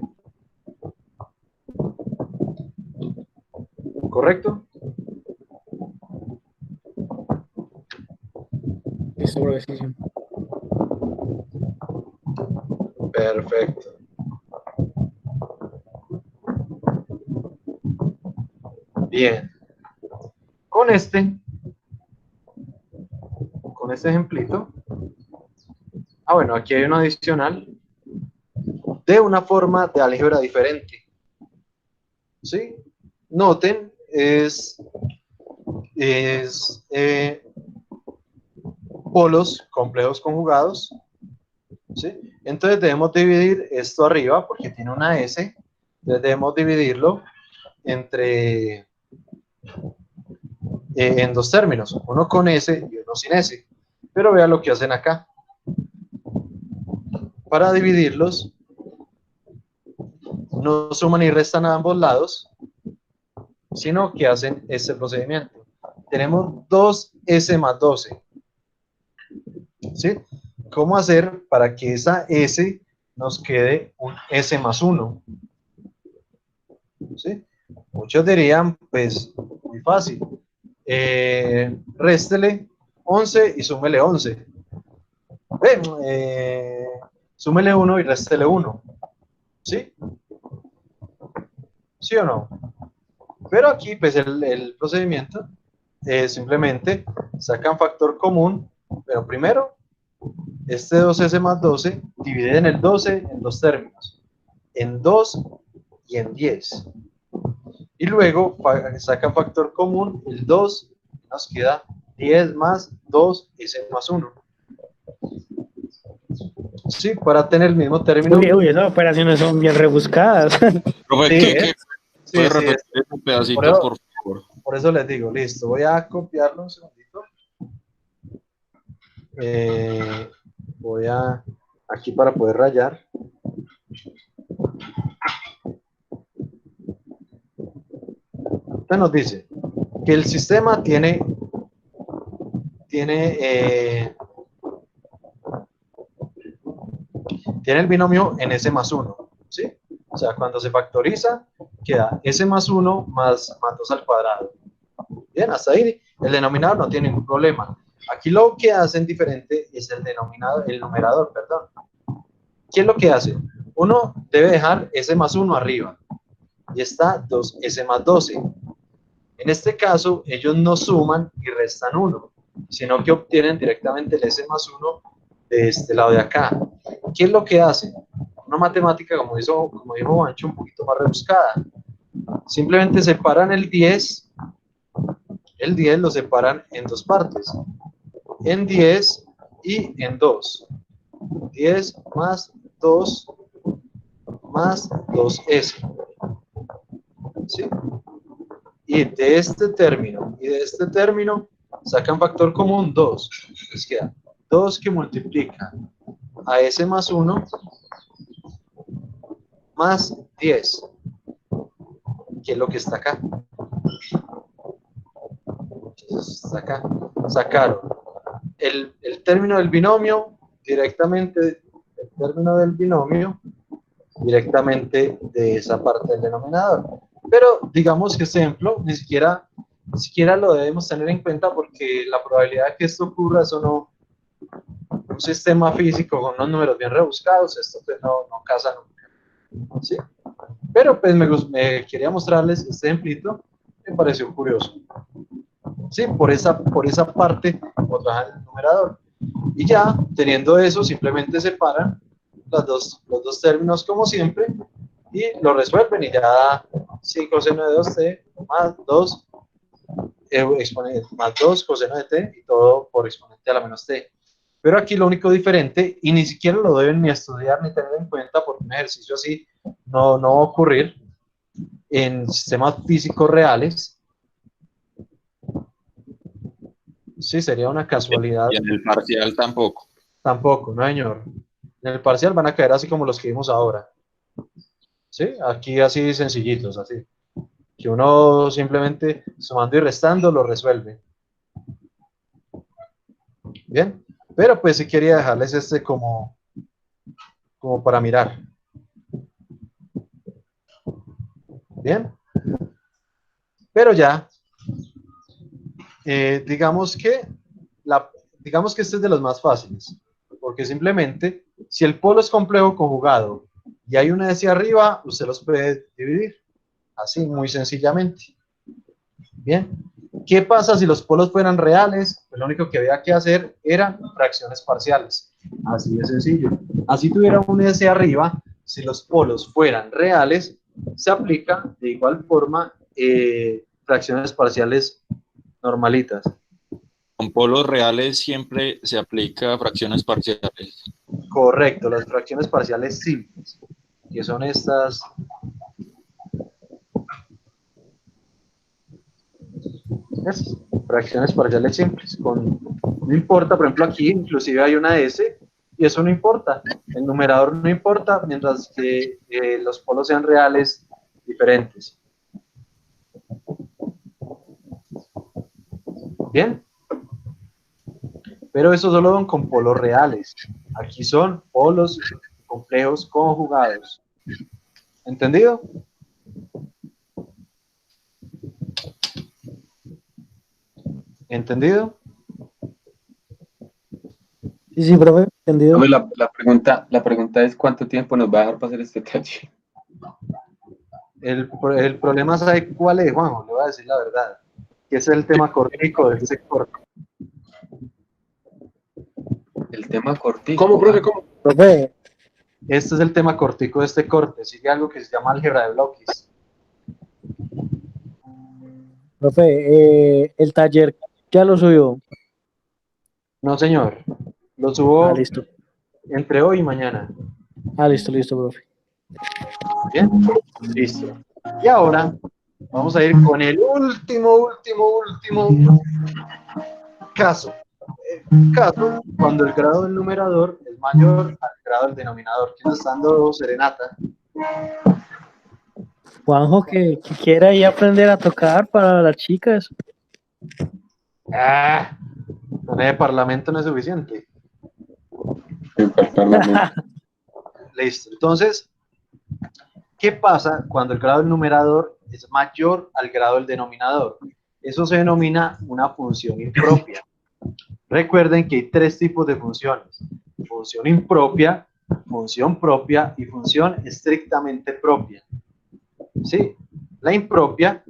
¿Correcto? Listo, profesor. Perfecto. Bien. Con este ejemplito. Bueno, aquí hay uno adicional de una forma de álgebra diferente. ¿Sí? Noten, es polos complejos conjugados. ¿Sí? Entonces debemos dividir esto arriba porque tiene una S. Entonces debemos dividirlo entre en dos términos, uno con S y uno sin S. Pero vean lo que hacen acá. Para dividirlos, no suman y restan a ambos lados, sino que hacen este procedimiento. Tenemos 2S más 12. ¿Sí? ¿Cómo hacer para que esa S nos quede un S más 1? ¿Sí? Muchos dirían, pues, muy fácil. Réstele 11 y súmele 11. Súmele 1 y réstele 1. ¿Sí? ¿Sí o no? Pero aquí, pues, el procedimiento es simplemente sacan factor común, pero primero, este 2S más 12 divide en el 12 en dos términos, en 2 y en 10. Y luego sacan factor común, el 2, nos queda 10 más 2S más 1. Sí, para tener el mismo término. Uy, esas operaciones son bien rebuscadas. Profe, Sí, ¿puede repetir ese pedacito, por favor? Por eso les digo, listo, voy a copiarlo un segundito. Voy a, aquí para poder rayar. Entonces nos dice que el sistema tiene el binomio en S más 1, ¿sí? O sea, cuando se factoriza, queda S más 1 más 2 al cuadrado. Bien, hasta ahí el denominador no tiene ningún problema. Aquí lo que hacen diferente es el numerador, perdón. ¿Qué es lo que hace? Uno debe dejar S más 1 arriba y está 2S más 12. En este caso, ellos no suman y restan 1, sino que obtienen directamente el S más 1 de este lado de acá. ¿Qué es lo que hacen? Una matemática, como dijo Mancho, un poquito más rebuscada. Simplemente separan el 10 lo separan en dos partes, en 10 y en 2. 10 más 2 más 2S. ¿Sí? Y de este término y de este término sacan factor común 2. Les queda 2 que multiplica a S más 1 más 10, que es lo que está acá. Está acá. Sacaron el término del binomio directamente, el término del binomio directamente de esa parte del denominador. Pero digamos que este ejemplo ni siquiera lo debemos tener en cuenta porque la probabilidad de que esto ocurra es un sistema físico con unos números bien rebuscados, esto pues no casa nunca. ¿Sí? Pero pues me quería mostrarles este ejemplito, me pareció curioso. Sí, por esa parte o trabajan el numerador. Y ya, teniendo eso, simplemente separan los dos términos como siempre y lo resuelven y ya 5 seno de 2t más 2 exponente más 2 coseno de t y todo por exponente a la menos t. Pero aquí lo único diferente, y ni siquiera lo deben ni estudiar ni tener en cuenta porque un ejercicio así no va a ocurrir en sistemas físicos reales. Sí, sería una casualidad. Y en el parcial tampoco. Tampoco, no señor. En el parcial van a caer así como los que vimos ahora. ¿Sí? Aquí así sencillitos, así. Que uno simplemente sumando y restando lo resuelve. Bien. Pero pues sí quería dejarles este como para mirar. Bien. Pero ya, digamos que este es de los más fáciles, porque simplemente, si el polo es complejo conjugado y hay una hacia arriba, usted los puede dividir, así, muy sencillamente. Bien, ¿qué pasa si los polos fueran reales? Pues lo único que había que hacer eran fracciones parciales, así de sencillo. Así tuviera una hacia arriba, si los polos fueran reales, se aplica de igual forma fracciones parciales normalitas. Con polos reales siempre se aplica fracciones parciales. Correcto, las fracciones parciales simples, que son estas. Esas, fracciones parciales simples. No importa, por ejemplo, aquí inclusive hay una S y eso no importa. El numerador no importa mientras que los polos sean reales diferentes. Bien. Pero eso solo son con polos reales. Aquí son polos complejos conjugados. ¿Entendido? ¿Entendido? Sí, profe, entendido. Hombre, la pregunta es ¿cuánto tiempo nos va a dejar pasar este taller? El problema, ¿sabe cuál es, Juanjo? Le voy a decir la verdad. Que ese es el tema cortico de ese corte. El tema cortico. ¿Cómo, profe? ¿Cómo? Profe, Este es el tema cortico de este corte. Sigue algo que se llama álgebra de bloques. profe, el taller ya lo subió. No, señor. Lo subo Listo. entre hoy y mañana. Listo, profe. ¿Bien? Listo. Y ahora vamos a ir con el último caso. Caso cuando el grado del numerador es mayor al grado del denominador. ¿Quién está dando serenata? Juanjo, que quiera ir a aprender a tocar para las chicas. Con el parlamento no es suficiente. Listo. Entonces, ¿qué pasa cuando el grado del numerador es mayor al grado del denominador? Eso se denomina una función impropia. Recuerden que hay tres tipos de funciones: función impropia, función propia y función estrictamente propia. ¿Sí? La impropia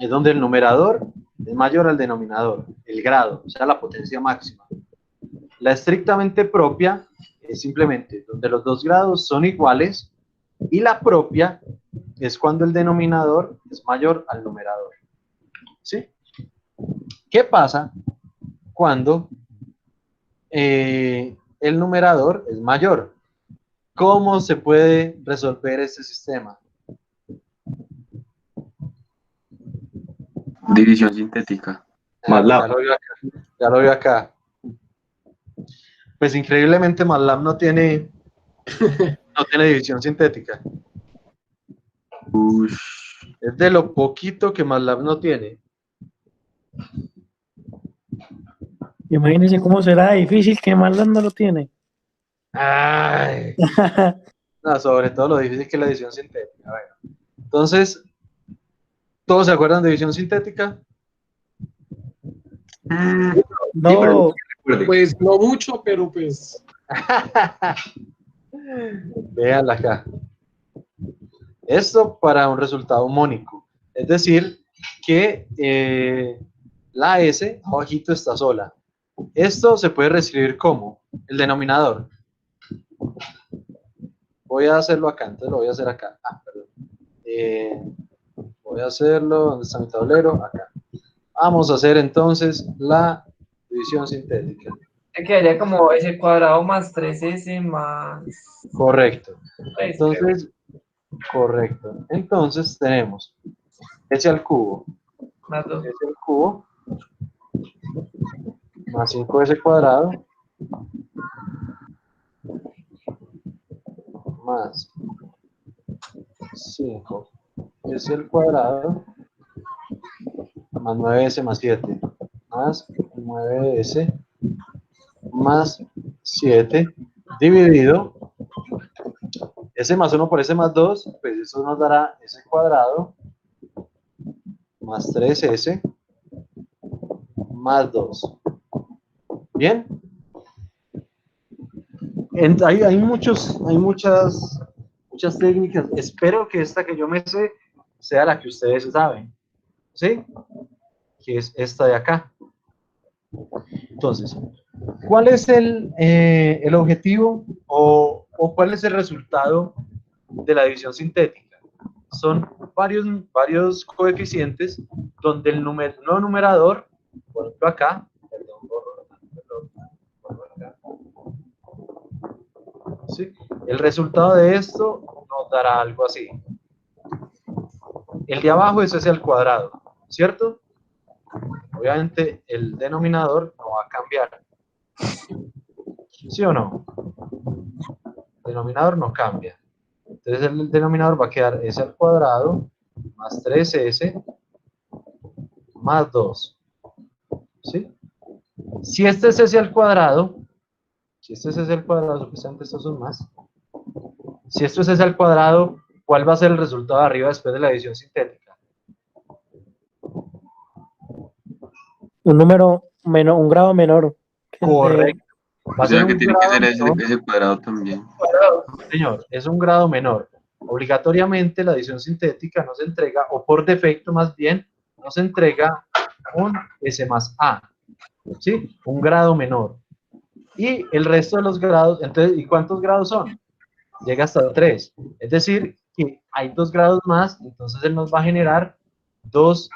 es donde el numerador es mayor al denominador, el grado, o sea, la potencia máxima. La estrictamente propia es simplemente donde los dos grados son iguales, y la propia es cuando el denominador es mayor al numerador. ¿Sí? ¿Qué pasa cuando el numerador es mayor? ¿Cómo se puede resolver este sistema? División sintética. MATLAB. Ya lo veo acá. Pues increíblemente MATLAB no tiene división sintética. Ush. Es de lo poquito que MATLAB no tiene. Imagínense cómo será difícil que MATLAB no lo tiene. Ay, no, sobre todo lo difícil que es la edición sintética. Bueno, entonces, ¿todos se acuerdan de edición sintética? No, Recuerde. Pues no mucho, pero pues Véanla acá. Esto para un resultado mónico. Es decir, que la S abajito está sola. Esto se puede reescribir como el denominador. Voy a hacerlo acá, entonces lo voy a hacer acá. Perdón. Voy a hacerlo, ¿dónde está mi tablero? Acá. Vamos a hacer entonces la división sintética. Te quedaría como S cuadrado más 3S más... Correcto. Pues, Entonces, correcto. Entonces tenemos S al cubo, más 2. S al cubo, más 5S cuadrado, más 5S al cuadrado, más 9S más 7, más 9S más 7, dividido S más 1 por S más 2, pues eso nos dará S cuadrado más 3S más 2. ¿Bien? Hay muchas técnicas. Espero que esta que yo me sé sea la que ustedes saben. ¿Sí? Que es esta de acá. Entonces, ¿cuál es el objetivo o cuál es el resultado de la división sintética? Son varios coeficientes donde el no numerador, por ejemplo acá, ¿sí? El resultado de esto nos dará algo así. El de abajo es ese al cuadrado, ¿cierto? Obviamente el denominador no va a cambiar. ¿Sí o no? El denominador no cambia. Entonces el denominador va a quedar S al cuadrado más 3S más 2. ¿Sí? Si este es S al cuadrado, supuestamente estos son más. Si esto es S al cuadrado, ¿cuál va a ser el resultado de arriba después de la división sintética? un número menor, un grado menor. que el de- Correcto. Va O a ser sea que un tiene que grado ser ese, menor. ese cuadrado también. Señor, es un grado menor. Obligatoriamente la adición sintética nos entrega, o por defecto más bien, nos entrega un S más A, ¿sí? Un grado menor. Y el resto de los grados, entonces, ¿y cuántos grados son? Llega hasta 3. Es decir, que hay 2 grados más, entonces él nos va a generar 2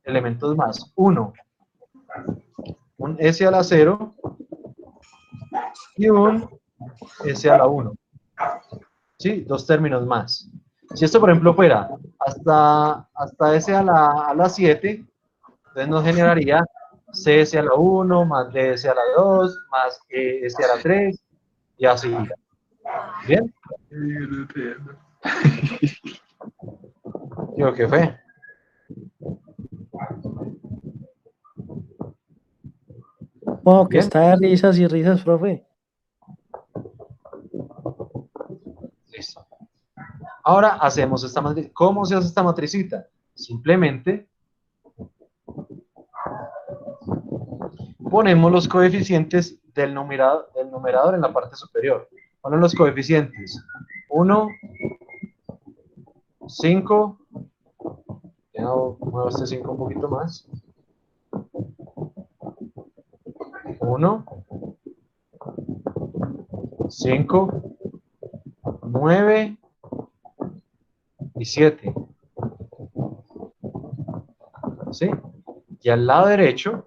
elementos más. Uno, un S a la 0 y un S a la 1. ¿Sí? 2 términos más. Si esto, por ejemplo, fuera hasta S a la 7, entonces nos generaría CS a la 1, más DS a la 2, más S a la 3, y así. ¿Bien? Digo, ¿qué fue? Oh, que Bien. está de risas y risas, profe. Listo. Ahora hacemos esta matriz. ¿Cómo se hace esta matricita? Simplemente ponemos los coeficientes del numerador en la parte superior. Ponen los coeficientes 1, 5, muevo este 5 un poquito más. 1, 5, 9 y 7. ¿Sí? Y al lado derecho,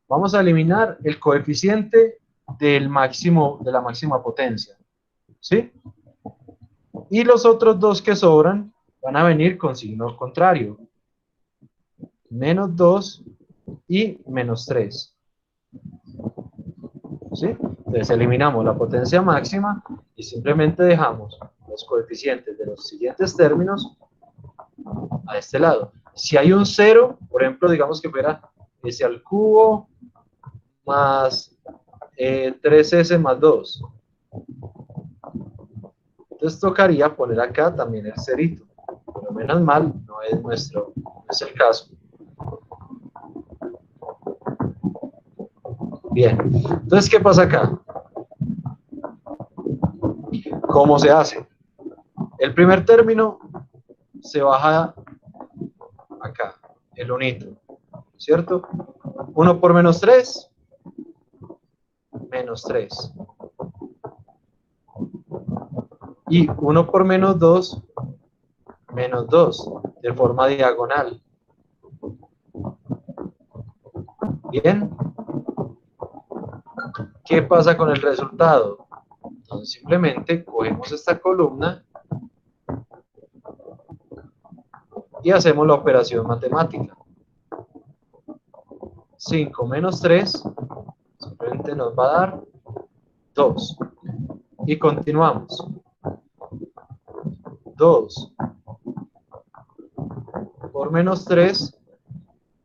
vamos a eliminar el coeficiente de la máxima potencia. ¿Sí? Y los otros dos que sobran van a venir con signo contrario. Menos 2 y menos 3. ¿Sí? Entonces eliminamos la potencia máxima y simplemente dejamos los coeficientes de los siguientes términos a este lado. Si hay un 0, por ejemplo, digamos que fuera s al cubo más 3s más 2. Entonces tocaría poner acá también el cerito. Pero menos mal, no es el caso. Bien, entonces, ¿qué pasa acá? ¿Cómo se hace? El primer término se baja acá, el unito, ¿cierto? 1 por menos 3, menos 3. Y 1 por menos 2, menos 2, de forma diagonal. Bien. ¿Qué pasa con el resultado? Entonces simplemente cogemos esta columna y hacemos la operación matemática. 5 menos 3 simplemente nos va a dar 2. Y continuamos. 2 por menos 3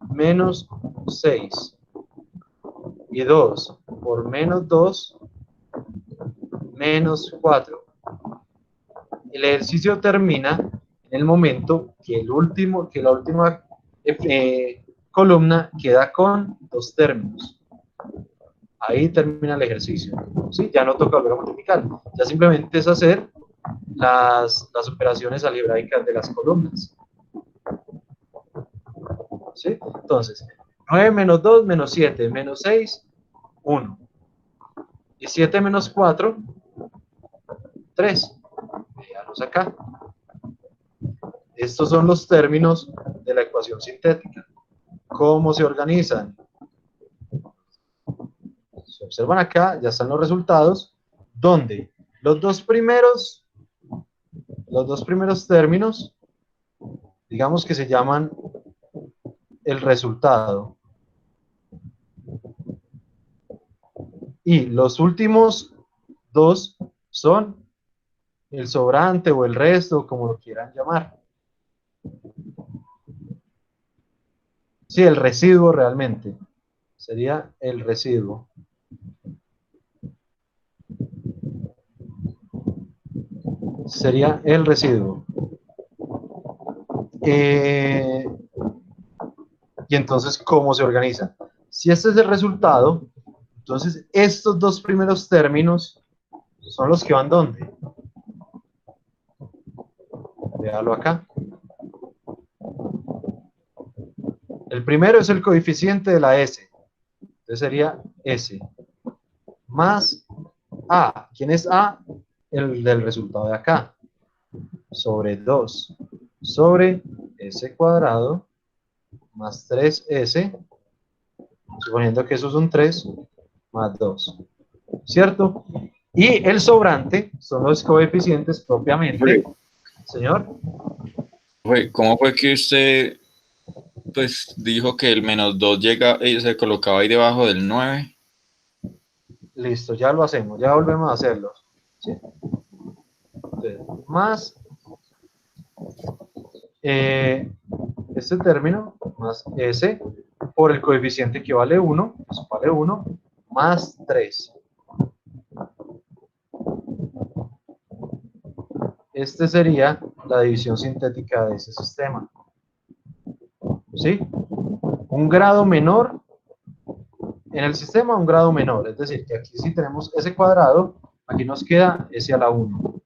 menos 6. Y 2 por menos 2 menos 4. El ejercicio termina en el momento que la última columna queda con 2 términos. Ahí termina el ejercicio. ¿Sí? Ya no toca volver a multiplicar. Ya simplemente es hacer las operaciones algebraicas de las columnas. ¿Sí? Entonces, 9 menos 2 menos 7 menos 6, 1. Y 7 menos 4, 3. Veamos acá. Estos son los términos de la ecuación sintética. ¿Cómo se organizan? Se observan acá, ya están los resultados, donde los dos primeros términos, digamos que se llaman el resultado. Y los últimos dos son el sobrante o el resto, como lo quieran llamar. Sí, el residuo realmente. Sería el residuo. Sería el residuo. Y entonces, ¿cómo se organiza? Si este es el resultado, entonces estos dos primeros términos son los que van ¿dónde? Véalo acá. El primero es el coeficiente de la S. Entonces sería S. Más A. ¿Quién es A? El del resultado de acá. Sobre 2. Sobre S cuadrado. Más 3S. Suponiendo que eso es un 3. Más 2. ¿Cierto? Y el sobrante son los coeficientes propiamente. Señor. ¿Cómo fue que usted pues dijo que el menos 2 se colocaba ahí debajo del 9? Listo, ya lo hacemos, ya volvemos a hacerlo. ¿Sí? Entonces, más este término, más S, por el coeficiente que vale 1, pues vale 1, más 3. Este sería la división sintética de ese sistema. ¿Sí? Un grado menor en el sistema, un grado menor. Es decir, que aquí si tenemos S cuadrado, aquí nos queda S a la 1.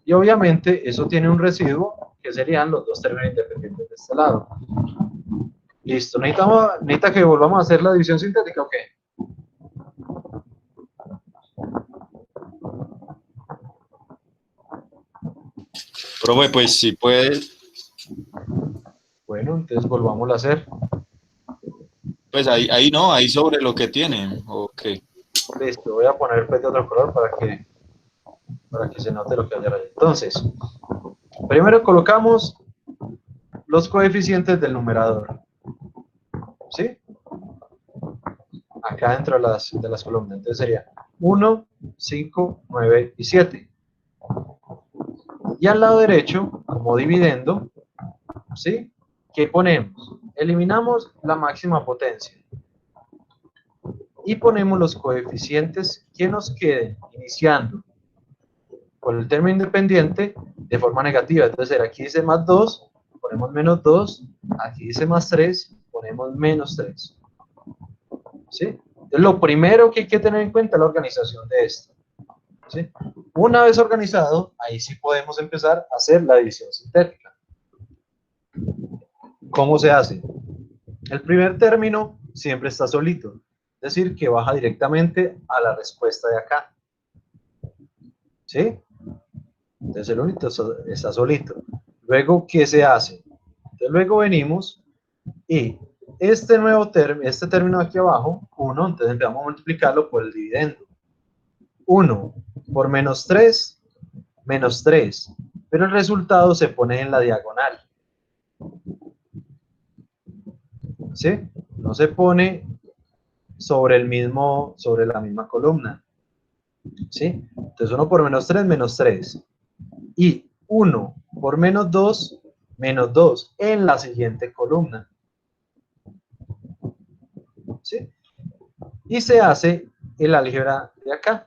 Y obviamente eso tiene un residuo, que serían los dos términos independientes de este lado. Listo. ¿Necesita que volvamos a hacer la división sintética o qué? Profe, pues sí puede. Bueno, entonces volvamos a hacer. Pues ahí no, ahí sobre lo que tiene. Ok. Listo, voy a poner pues de otro color para que se note lo que hay ahí. Entonces, primero colocamos los coeficientes del numerador. ¿Sí? Acá dentro de las columnas. Entonces sería 1, 5, 9 y 7. Y al lado derecho, como dividendo, ¿sí? ¿Qué ponemos? Eliminamos la máxima potencia. Y ponemos los coeficientes que nos queden, iniciando con el término independiente de forma negativa. Entonces, aquí dice más 2, ponemos menos 2. Aquí dice más 3, ponemos menos 3. ¿Sí? Entonces, lo primero que hay que tener en cuenta es la organización de esto. ¿Sí? Una vez organizado, ahí sí podemos empezar a hacer la división sintética. ¿Cómo se hace? El primer término siempre está solito, es decir, que baja directamente a la respuesta de acá. ¿Sí? Entonces el único está solito. Luego, ¿qué se hace? Entonces luego venimos y este nuevo término, este término aquí abajo, 1, entonces empezamos a multiplicarlo por el dividendo. 1 por menos 3, menos 3. Pero el resultado se pone en la diagonal. ¿Sí? No se pone sobre la misma columna. ¿Sí? Entonces 1 por menos 3, menos 3. Y 1 por menos 2, menos 2 en la siguiente columna. ¿Sí? Y se hace el álgebra de acá,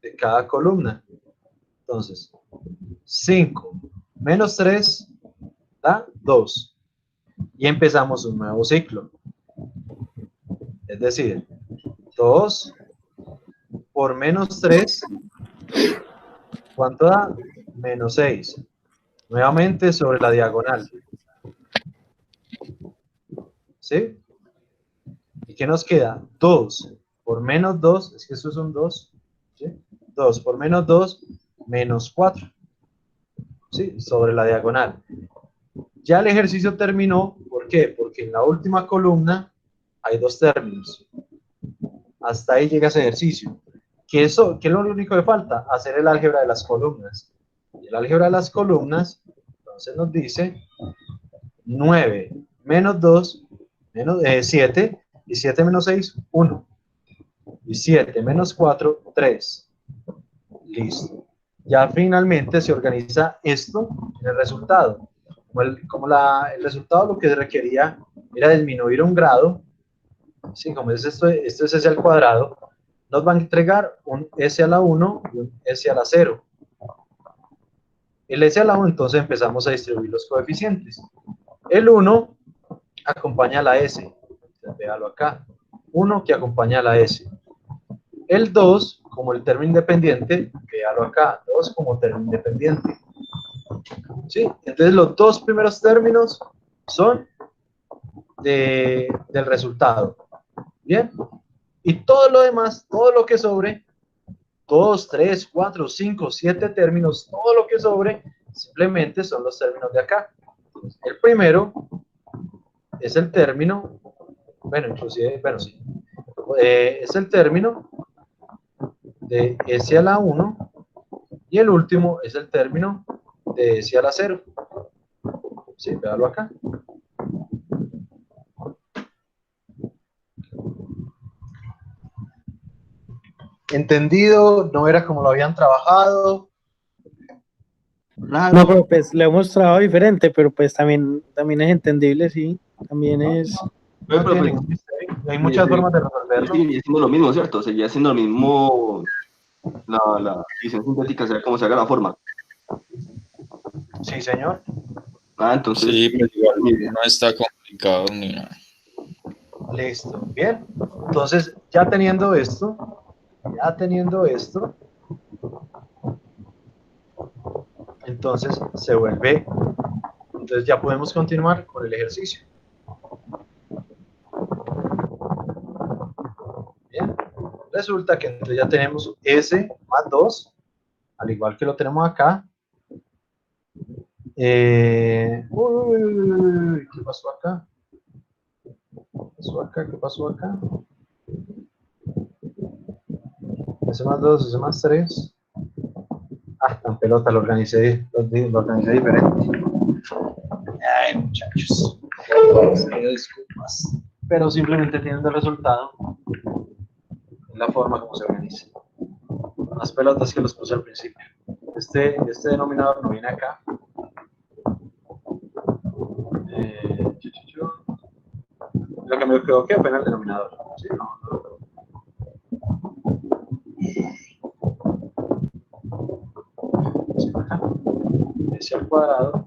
de cada columna. Entonces, 5 menos 3 da 2. Y empezamos un nuevo ciclo. Es decir, 2 por menos 3, ¿cuánto da? Menos 6. Nuevamente sobre la diagonal. ¿Sí? ¿Y qué nos queda? 2 por menos 2, es que eso es un 2. ¿Sí? 2 por menos 2, menos 4. ¿Sí? Sobre la diagonal. Ya el ejercicio terminó. ¿Por qué? Porque en la última columna hay dos términos. Hasta ahí llega ese ejercicio. ¿Qué es lo único que falta? Hacer el álgebra de las columnas. Y el álgebra de las columnas, entonces nos dice 9 menos 2, menos 7, y 7 menos 6, 1. Y 7 menos 4, 3. Listo. Ya finalmente se organiza esto en el resultado. El resultado lo que requería era disminuir un grado. Sí, como es esto es S al cuadrado, nos van a entregar un S a la 1 y un S a la 0. El S a la 1, entonces empezamos a distribuir los coeficientes. El 1 acompaña a la S. Entonces, véalo acá. 1 que acompaña a la S. El 2, como el término independiente, véalo acá. 2 como término independiente. ¿Sí? Entonces, los dos primeros términos son del resultado. ¿Bien? Y todo lo demás, todo lo que sobre, 2, 3, 4, 5, 7 términos, todo lo que sobre, simplemente son los términos de acá. El primero es el término, bueno, inclusive, bueno, sí, es el término de S a la 1 y el último es el término de S a la 0. Sí, véalo acá. ¿Entendido? ¿No era como lo habían trabajado? No, pero pues lo hemos trabajado diferente, pero pues también es entendible, sí. También es. No tiene ningún misterio. Hay muchas formas de resolverlo. Seguía siendo lo mismo, ¿cierto? Seguía siendo lo mismo la división sintética, sea como se haga la forma. Sí, señor. Entonces... Sí, pero igual no está complicado ni nada. Listo. Bien. Entonces, ya teniendo esto, entonces se vuelve, entonces ya podemos continuar con el ejercicio. Bien. Resulta que entonces ya tenemos S más 2, al igual que lo tenemos acá. ¿Qué pasó acá? ¿Qué pasó acá? S más 2, S más 3. Tan pelota, lo organicé diferente. Ay, muchachos. Pido disculpas. Pero simplemente teniendo el resultado, es la forma como se organiza. Las pelotas que los puse al principio. Este denominador no viene acá. Lo que me quedó que apenas el denominador. ¿Sí? No. Sí, acá. S al cuadrado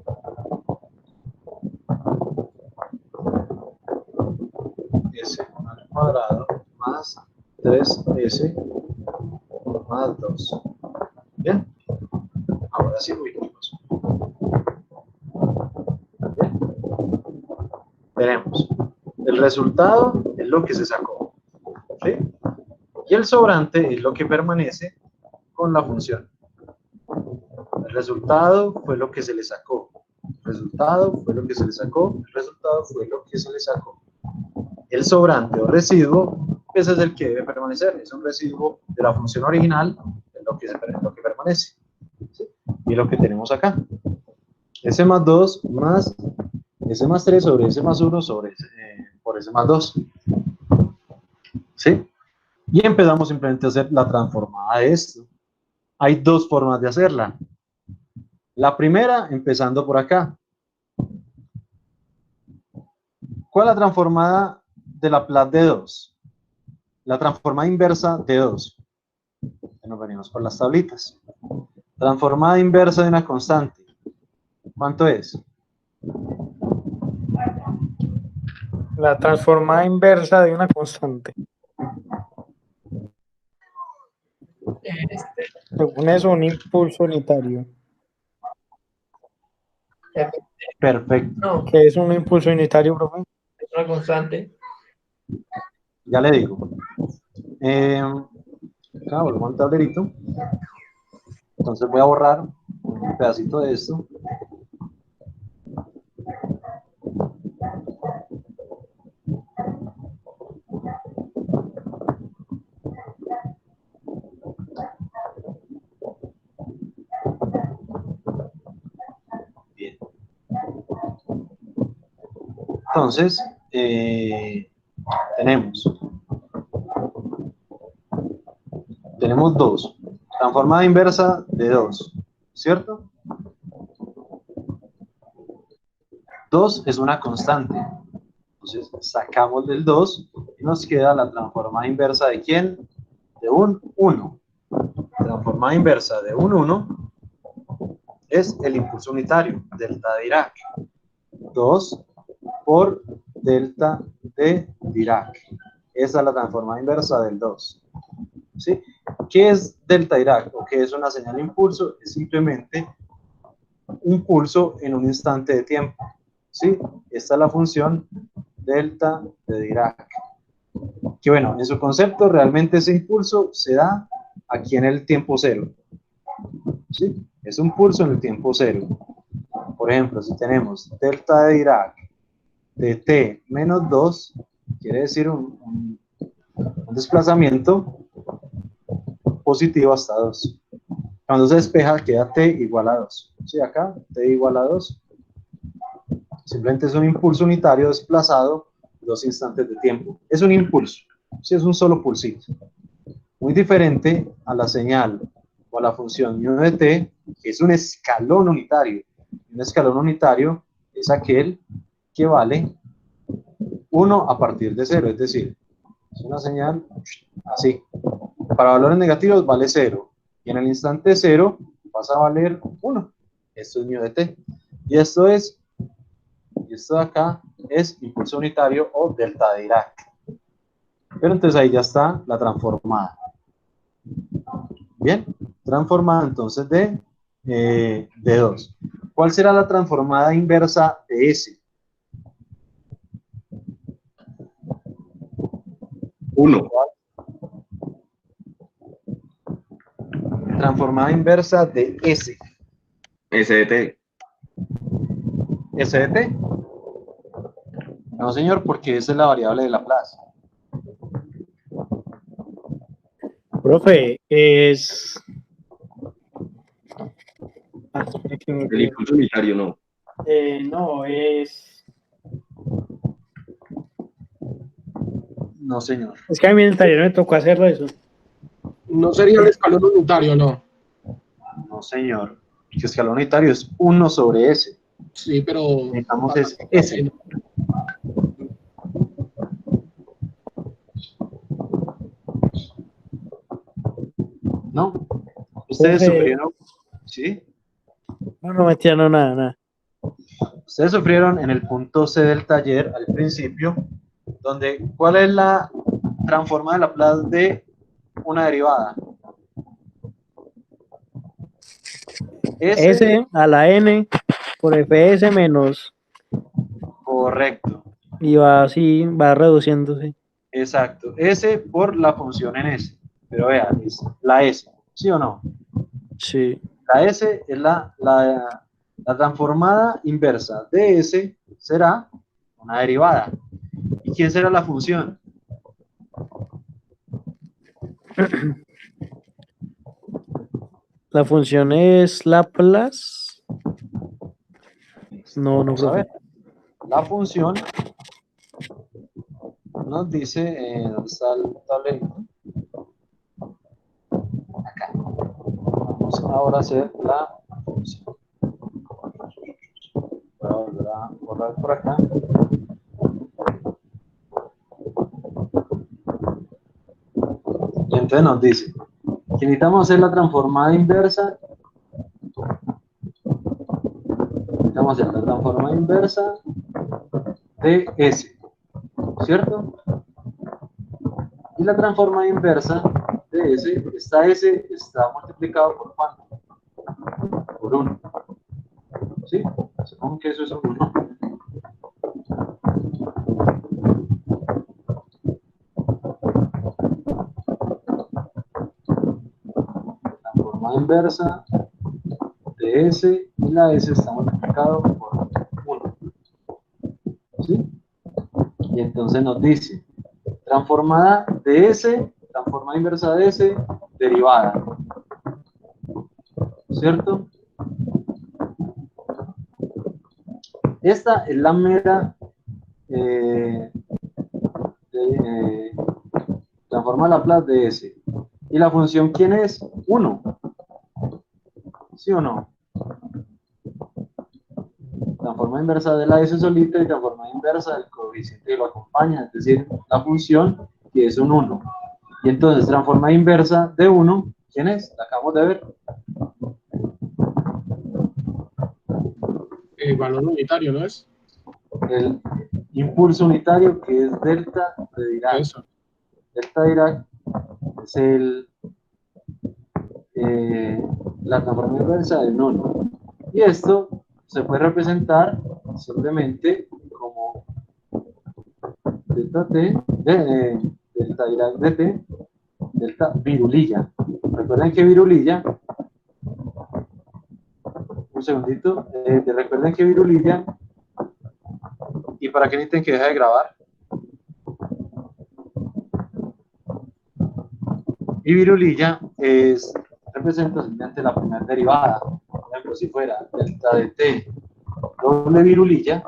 S al cuadrado más 3S más 2. Bien. Ahora sí ubicamos. Bien. Tenemos el resultado es lo que se sacó, ¿sí? Y el sobrante es lo que permanece con la función. El resultado fue lo que se le sacó. El resultado fue lo que se le sacó. El resultado fue lo que se le sacó. El sobrante o residuo, ese es el que debe permanecer. Es un residuo de la función original, es lo que permanece. ¿Sí? Y lo que tenemos acá. S más 2 más S más 3 sobre S más 1 sobre por S más 2. ¿Sí? Y empezamos simplemente a hacer la transformada de esto. Hay dos formas de hacerla. La primera, empezando por acá. ¿Cuál es la transformada de Laplace de 2? La transformada inversa de 2. Nos venimos por las tablitas. Transformada inversa de una constante. ¿Cuánto es? La transformada inversa de una constante. Según eso, un impulso unitario. Perfecto. No, ¿Qué es un impulso unitario, profe? es una constante. Ya le digo. Acá volvemos al tablerito. Entonces voy a borrar un pedacito de esto. Bien. Entonces, tenemos 2. Transformada inversa de 2, ¿cierto? 2 es una constante. Entonces, sacamos del 2 y nos queda la transformada inversa de ¿quién? De un 1. Transformada inversa de un 1 es el impulso unitario, delta de Dirac. 2 por delta de Dirac. Esa es la transformada inversa del 2. ¿Sí? ¿Qué es delta Dirac? ¿O qué es una señal de impulso? Es simplemente un pulso en un instante de tiempo. ¿Sí? Esta es la función delta de Dirac. Que bueno, en su concepto realmente ese impulso se da aquí en el tiempo cero. ¿Sí? Es un pulso en el tiempo cero. Por ejemplo, si tenemos delta de Dirac de t menos 2, quiere decir un desplazamiento positivo hasta 2. Cuando se despeja queda t igual a 2. ¿Sí? Acá, t igual a 2. Simplemente es un impulso unitario desplazado 2 instantes de tiempo. Es un impulso. Sí, es un solo pulsito. Muy diferente a la señal o a la función μ de t, que es un escalón unitario. Un escalón unitario es aquel que vale 1 a partir de 0, es decir, es una señal así. Para valores negativos vale 0, y en el instante 0 pasa a valer 1. Esto es μ de t. Y esto de acá es impulso unitario o delta de Dirac. Pero entonces ahí ya está la transformada. Bien, transformada entonces de 2. ¿Cuál será la transformada inversa de S? 1. Transformada inversa de S. S de t. ¿S de t? No, señor, porque esa es la variable de Laplace. Profe, es... El impulso unitario no. no, es... No, señor. Es que a mí en el taller me tocó hacerlo eso. No sería el escalón unitario, no. No, No, señor. El escalón unitario es 1 sobre S. Sí, pero... Necesitamos es S. ¿No? Ustedes Profe. sufrieron, ¿sí? No metía, no, nada. Ustedes sufrieron en el punto C del taller al principio, donde, ¿cuál es la transformada de Laplace de una derivada? S a la N por Fs menos, Correcto, y va así, va reduciéndose. exacto. S por la función en S. Pero vea, es la S, ¿sí o no? Sí. La S es la transformada inversa de S será una derivada. ¿Y quién será la función? La función es Laplace. No, Vamos a profe. ver. La función nos dice, ¿dónde está el tablero? Acá. Vamos ahora a hacer la función. Voy a volver a borrar por acá. Y entonces nos dice que necesitamos hacer la transformada inversa. Necesitamos hacer la transformada inversa de S, ¿cierto? Y la transformada inversa de S, esta S está multiplicado por ¿cuánto? Por 1. ¿Sí? Supongo que eso es un 1. Transformada inversa de S y la S está multiplicado por 1. ¿Sí? Y entonces nos dice transformada de S, transformada inversa de S, derivada. ¿Cierto? Esta es la mera transforma Laplace de S. ¿Y la función quién es? 1. ¿Sí o no? Transforma inversa de la S solita y transforma inversa del coeficiente que lo acompaña, es decir, la función que es un 1. Y entonces transforma inversa de 1, ¿quién es? La acabamos de ver. El valor unitario, ¿no es? El impulso unitario que es delta de Dirac. Eso. Delta Dirac es la transforma inversa del 1. Y esto se puede representar simplemente como delta t, delta Dirac de t, delta virulilla. Recuerden que virulilla, un segundito, recuerden que virulilla, ¿y para qué necesitan que deje de grabar? Y virulilla representa simplemente la primera derivada. Por ejemplo, si fuera delta de t doble virulilla,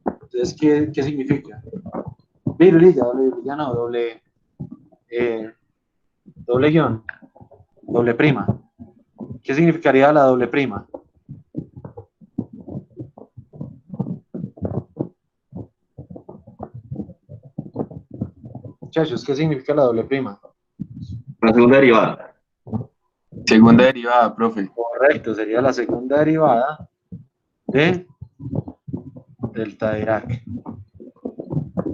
entonces, ¿qué significa? Virulilla, doble virulilla, no, doble guión, doble prima. ¿Qué significaría la doble prima? Muchachos, ¿qué significa la doble prima? La segunda derivada. Segunda derivada, profe. Correcto, sería la segunda derivada de delta Dirac.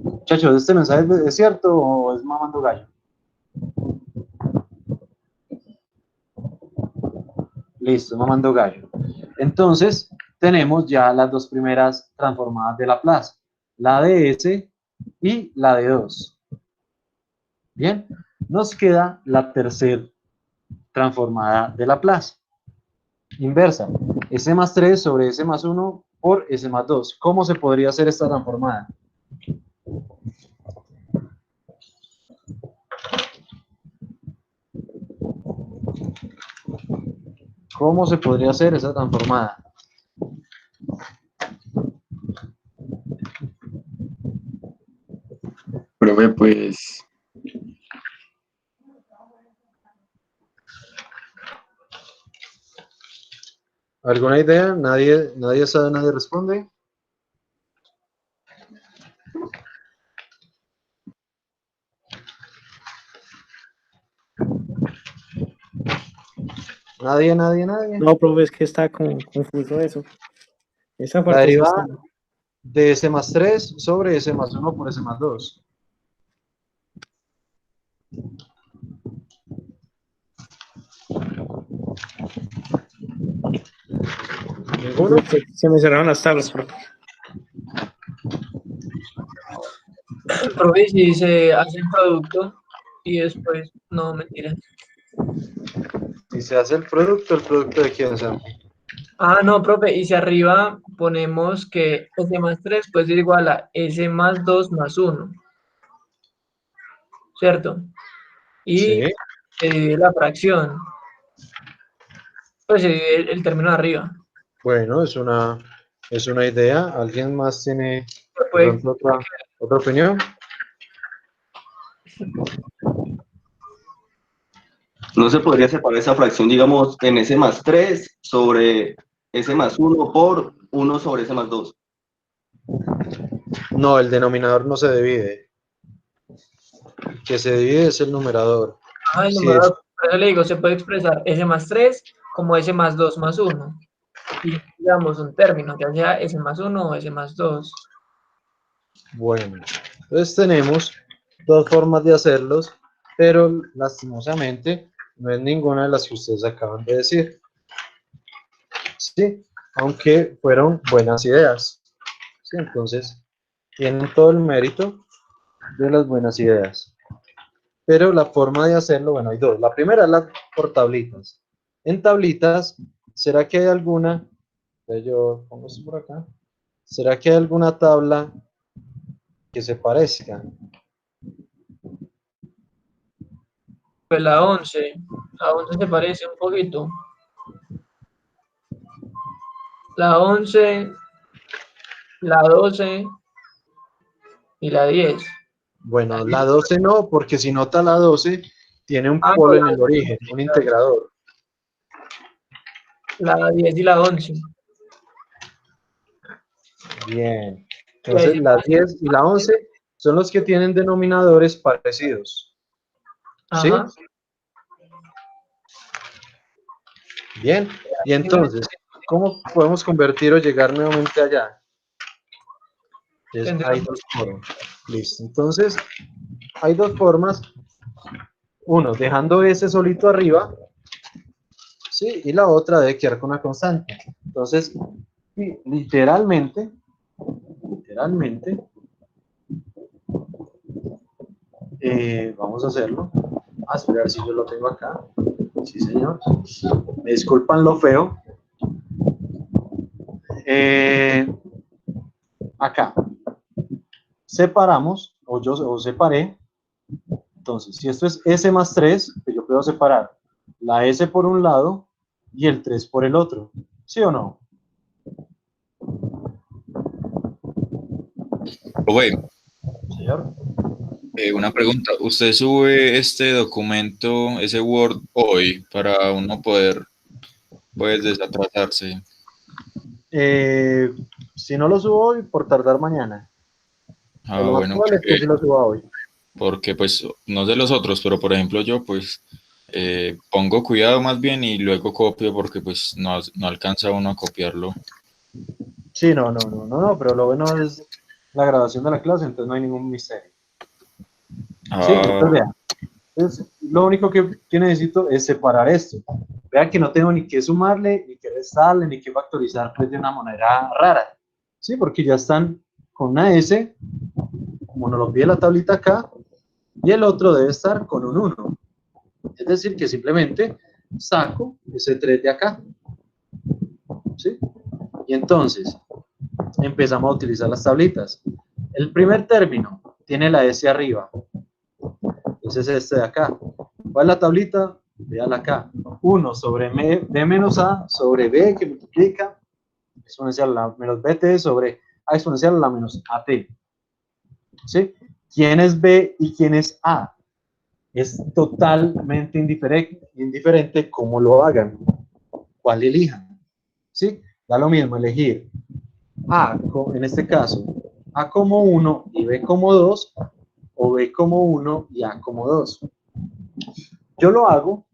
Muchachos, ¿este mensaje es cierto o es mamando gallo? Listo, mamando gallo. Entonces, tenemos ya las dos primeras transformadas de Laplace, la de S y la de 2. Bien, nos queda la tercera transformada de Laplace. Inversa, S más 3 sobre S más 1 por S más 2. ¿Cómo se podría hacer esta transformada? ¿Cómo se podría hacer esa transformada? Profe, pues ¿Alguna idea? Nadie sabe, nadie responde. Nadie. No, profe, es que está como confuso eso. Esa La parte sí derivada está. de S más 3 sobre S más 1 por S más 2. ¿Ninguno? Se me cerraron las tablas, profe. Profe, si se hace el producto y después, no, mentira. Si se hace el producto de quién, Sam. Ah, no, profe, y si arriba ponemos que S más 3 puede ser igual a S más 2 más 1, ¿cierto? Y Sí. se divide la fracción, pues se divide el término de arriba. Bueno, es una idea. ¿Alguien más tiene de Puede- pronto otra opinión? No se podría separar esa fracción, digamos, en S más 3 sobre S más 1 por 1 sobre S más 2. No, el denominador no se divide. El que se divide es el numerador. Ah, el Sí, numerador, por eso le digo, se puede expresar S más 3 como S más 2 más 1. Y digamos un término, ya sea S más 1 o S más 2. bueno. Entonces tenemos dos formas de hacerlos, pero lastimosamente no es ninguna de las que ustedes acaban de decir. Sí, aunque fueron buenas ideas. Sí, entonces tienen todo el mérito de las buenas ideas. Pero la forma de hacerlo, bueno, hay dos. La primera es por tablitas. En tablitas, ¿será que hay alguna? Yo pongo esto por acá. ¿Será que hay alguna tabla que se parezca? Pues la 11 se parece un poquito. La 11, la 12 y la 10. Bueno, la 12 no, porque si nota la 12 tiene un Ah, polo no, en el origen, un integrador. la 10 y la 11. Bien. Y ahí Entonces, sí, la 10 y la 11 son los que tienen denominadores parecidos. ¿Sí? ajá. Bien. Y entonces, ¿cómo podemos convertir o llegar nuevamente allá? Entonces, hay dos formas. Listo. Entonces, hay dos formas. Uno, dejando ese solito arriba. ¿Sí? Y la otra debe quedar con una constante. Entonces, literalmente, vamos a hacerlo. A esperar si yo lo tengo acá. Sí, señor. Me disculpan lo feo. Acá. Separamos, o yo separé. Entonces, si esto es S más 3, pues yo puedo separar la S por un lado y el 3 por el otro. ¿Sí o no? Profe, Señor. una pregunta. ¿Usted sube este documento, ese Word, hoy para uno poder, pues, desatrasarse? Si no lo subo hoy, por tardar mañana. Pero Ah, lo más bueno, probable es que sí lo suba hoy. porque pues no sé los otros, pero por ejemplo yo pues pongo cuidado más bien y luego copio porque pues no alcanza uno a copiarlo. Sí, no, pero lo bueno es la grabación de la clase, entonces no hay ningún misterio. Sí, Ah, entonces vean. Entonces, lo único que necesito es separar esto. Vean que no tengo ni que sumarle, ni que restarle, ni que factorizar pues, de una manera rara. Sí, porque ya están con una S, como nos lo pide la tablita acá, y el otro debe estar con un 1. Es decir, que simplemente saco ese 3 de acá. ¿Sí? Y entonces, empezamos a utilizar las tablitas. El primer término tiene la S arriba. Entonces este de acá. ¿Cuál es la tablita? Véala acá. 1 sobre B menos A sobre B que multiplica exponencial a la menos BT sobre A exponencial a la menos AT. ¿Sí? ¿Quién es B y quién es A? Es totalmente indiferente cómo lo hagan, cuál elijan. ¿sí? Da lo mismo elegir A, en este caso, A como 1 y B como 2, o B como 1 y A como 2. Yo lo hago,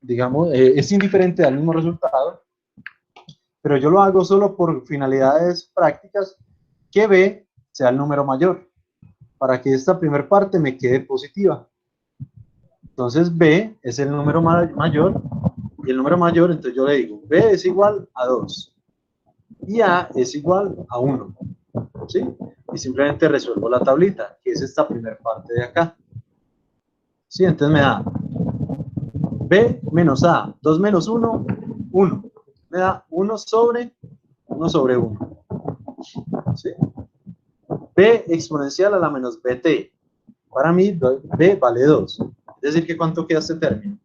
digamos, es indiferente al mismo resultado, pero yo lo hago solo por finalidades prácticas, que B sea el número mayor, para que esta primera parte me quede positiva. Entonces B es el número mayor, y el número mayor, entonces yo le digo, B es igual a 2, y A es igual a 1, ¿sí? Y simplemente resuelvo la tablita, que es esta primera parte de acá. ¿Sí? Entonces me da B menos A, 2 menos 1, 1. Me da 1 sobre 1. ¿Sí? B exponencial a la menos BT. Para mí, B vale 2. Es decir, que ¿cuánto queda este término?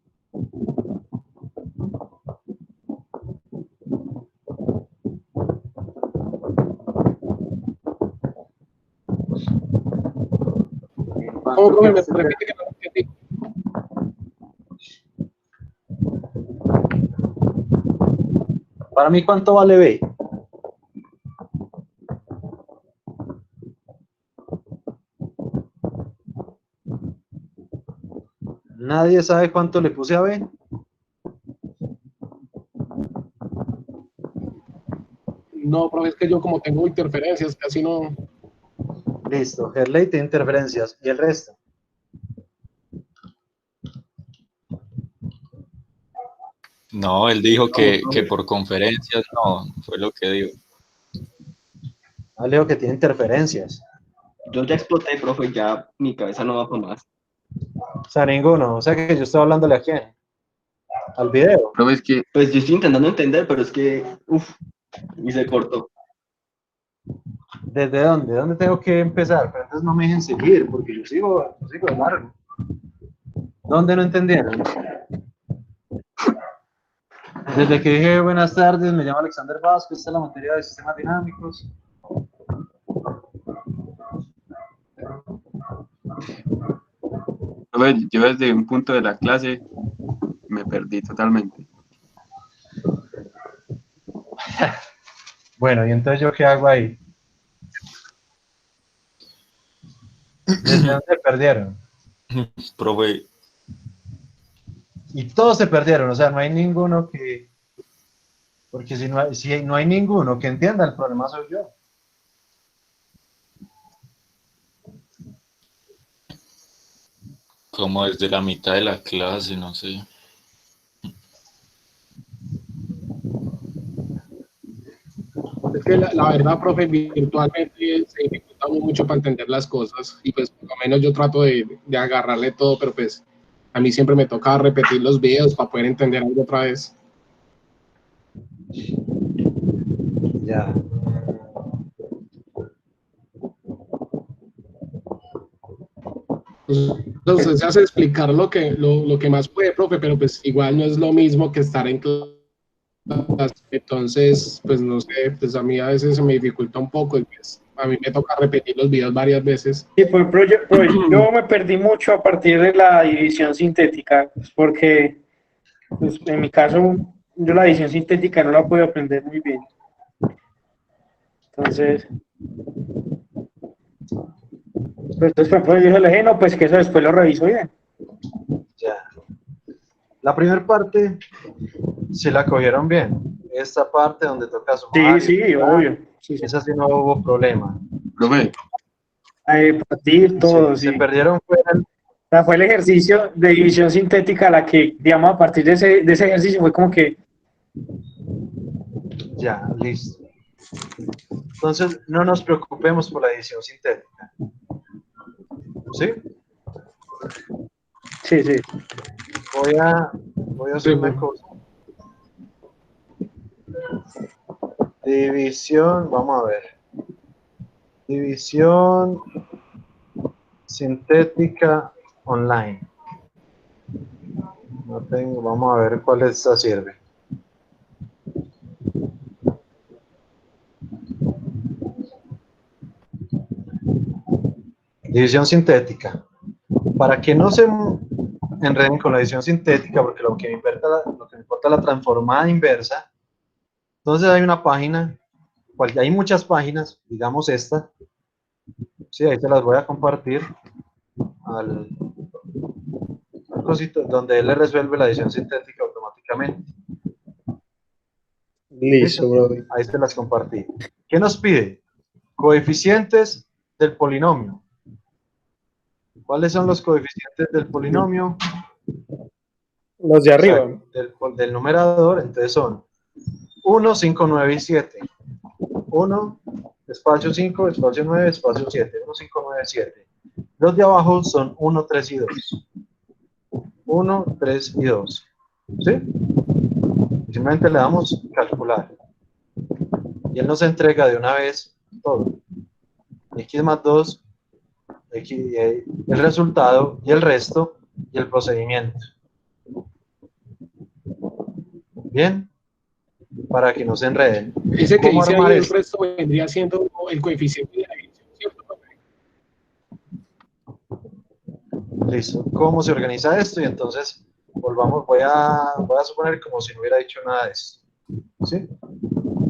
¿Cómo, profe? ¿Me Este repite que no entendí? Para mí, ¿cuánto vale B? ¿Nadie sabe cuánto le puse a B? No, profe, es que yo como tengo interferencias, casi no. Listo, Herley tiene interferencias. ¿Y el resto? No, él dijo que por conferencias, no, fue lo que dijo. Ah, leo que tiene interferencias. Yo ya exploté, profe, ya mi cabeza no va para más. O sea, ninguno. O sea, que yo estoy hablándole a quién. Al video. Profe, es que Pues yo estoy intentando entender, pero es que, uff, y se cortó. ¿Desde dónde? ¿Dónde tengo que empezar? Pero entonces no me dejen seguir, porque yo sigo de largo. ¿Dónde no entendieron? Desde que dije buenas tardes, me llamo Alexander Vázquez, esta es la materia de sistemas dinámicos. profe, yo desde un punto de la clase me perdí totalmente. Bueno, ¿y entonces yo qué hago ahí? ¿Desde dónde perdieron? Profe, Y todos se perdieron, o sea, no hay ninguno que... Porque si no hay ninguno que entienda, el problema soy yo. como desde la mitad de la clase, no sé. Es que la verdad, profe, virtualmente se dificulta mucho para entender las cosas y pues por lo menos yo trato de agarrarle todo, pero pues a mí siempre me toca repetir los videos para poder entender algo otra vez. Ya. Entonces se hace explicar lo que más puede, profe, pero pues igual no es lo mismo que estar en clase. Entonces, pues no sé, pues a mí a veces se me dificulta un poco y pues a mí me toca repetir los videos varias veces. Sí, yo me perdí mucho a partir de la división sintética, pues, porque pues, en mi caso yo la división sintética no la puedo aprender muy bien. Entonces, por ejemplo, yo le dije, no, pues que eso después lo reviso bien. Ya. La primera parte, si la cogieron bien. Esta parte donde toca sumar. Sí, sí, obvio. Sí, sí. Esa sí no hubo problema. Profe, Partir todo, Se sí. perdieron fuera. O sea, fue el ejercicio de división sintética la que, digamos, a partir de ese ejercicio fue como que, Ya, listo. Entonces, no nos preocupemos por la división sintética. ¿Sí? sí, sí. Voy a hacer una cosa. División, vamos a ver. División sintética online. No tengo, vamos a ver cuál esta sirve. División sintética. Para que no se enreden con la división sintética, porque lo que me importa es la transformada inversa, Entonces hay una página, hay muchas páginas, digamos esta. Sí, ahí te las voy a compartir al cosito donde él le resuelve la adición sintética automáticamente. Listo, brother. Ahí te las compartí. ¿Qué nos pide? Coeficientes del polinomio. ¿Cuáles son los coeficientes del polinomio? Los de O sea, arriba. del numerador, entonces son 1, 5, 9 y 7. 1, espacio 5, espacio 9, espacio 7. 1, 5, 9, 7. Los de abajo son 1, 3 y 2. 1, 3 y 2. ¿Sí? Simplemente le damos calcular. Y él nos entrega de una vez todo. X más 2, el resultado y el resto y el procedimiento. Bien, para que no se enreden. Ese que ¿Cómo dice armar ahí el esto? resto vendría siendo el coeficiente de la división, ¿cierto, profe? Listo. ¿Cómo se organiza esto? Y entonces volvamos, voy a suponer como si no hubiera dicho nada de esto. ¿Sí?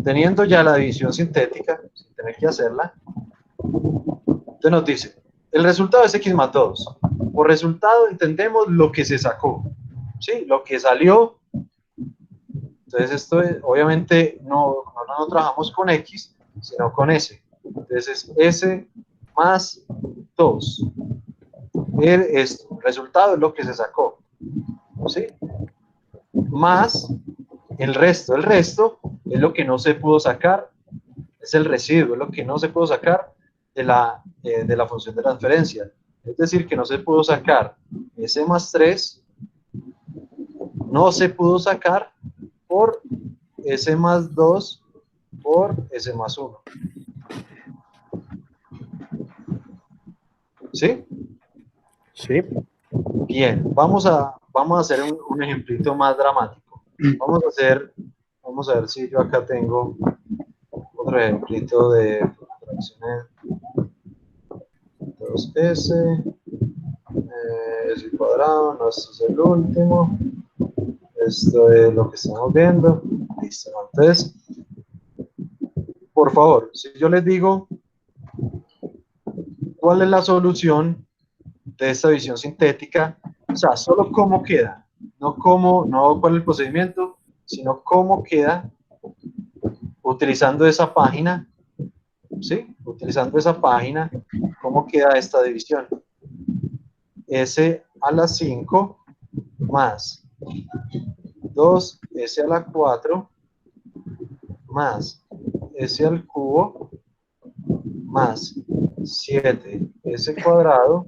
Teniendo ya la división sintética, sin tener que hacerla, entonces nos dice, el resultado es x más 2. Por resultado entendemos lo que se sacó, ¿sí? Lo que salió. Entonces esto es, obviamente no trabajamos con x, sino con s. Entonces es s más 2. Esto, resultado es lo que se sacó, ¿sí? Más el resto. El resto es lo que no se pudo sacar, es el residuo, es lo que no se pudo sacar de la función de transferencia. Es decir, que no se pudo sacar s más 3, no se pudo sacar por s más 2 por s más 1. ¿Sí? Sí. Bien, vamos a hacer un ejemplito más dramático. Vamos a ver si yo acá tengo otro ejemplito de fracciones 2s, s cuadrado, no, este es el último. Esto es lo que estamos viendo. Listo. Entonces, por favor, si yo les digo cuál es la solución de esta visión sintética, o sea, solo cómo queda, no cuál es el procedimiento, sino cómo queda utilizando esa página, ¿sí? Utilizando esa página, cómo queda esta división. S a la 5 más 2s a la 4 más s al cubo más 7s cuadrado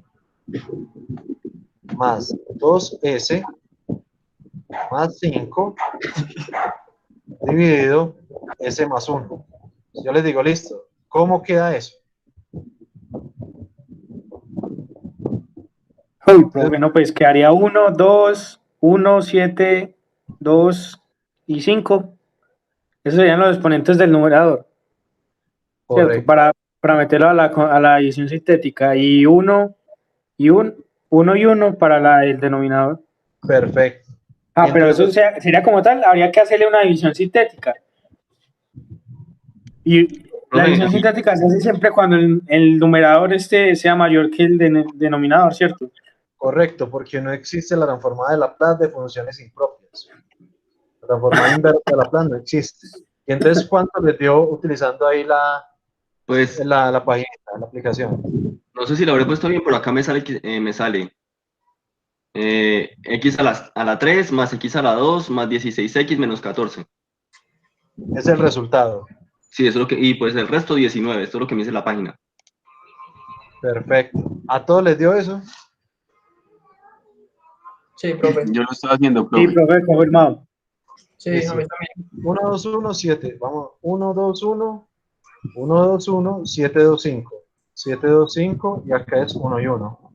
más 2s más 5 dividido s más 1. Yo les digo, listo, ¿cómo queda eso? Uy, profe, no, pues quedaría 1, 2, 1, 7, 2 y 5. Esos serían los exponentes del numerador, ¿cierto? Correcto. Para meterlo a la adición sintética. Y 1 y 1 para el denominador. Perfecto. Ah, pero eso Entonces, sería como tal, habría que hacerle una división sintética. Y la Profe, división sintética se hace siempre cuando el numerador sea mayor que el denominador, ¿cierto? correcto, porque no existe la transformada de Laplace de funciones impropias. La transformada inversa de Laplace no existe. Y entonces, ¿cuánto les dio utilizando ahí pues la página, la aplicación? no sé si lo habré puesto bien, pero acá me sale, x a la 3 más x a la 2 más 16x menos 14. Es el resultado. Sí, eso es lo que, y pues el resto 19, esto es lo que me dice la página. Perfecto. ¿A todos les dio eso? Sí, profe. Yo lo estaba haciendo, Sí, profe. profe, confirmado. Sí, Listo. a mí también. 1, 2, 1, 7. Vamos. 1, 2, 1. 1, 2, 1, 7, 2, 5. 7, 2, 5. Y acá es 1 y 1.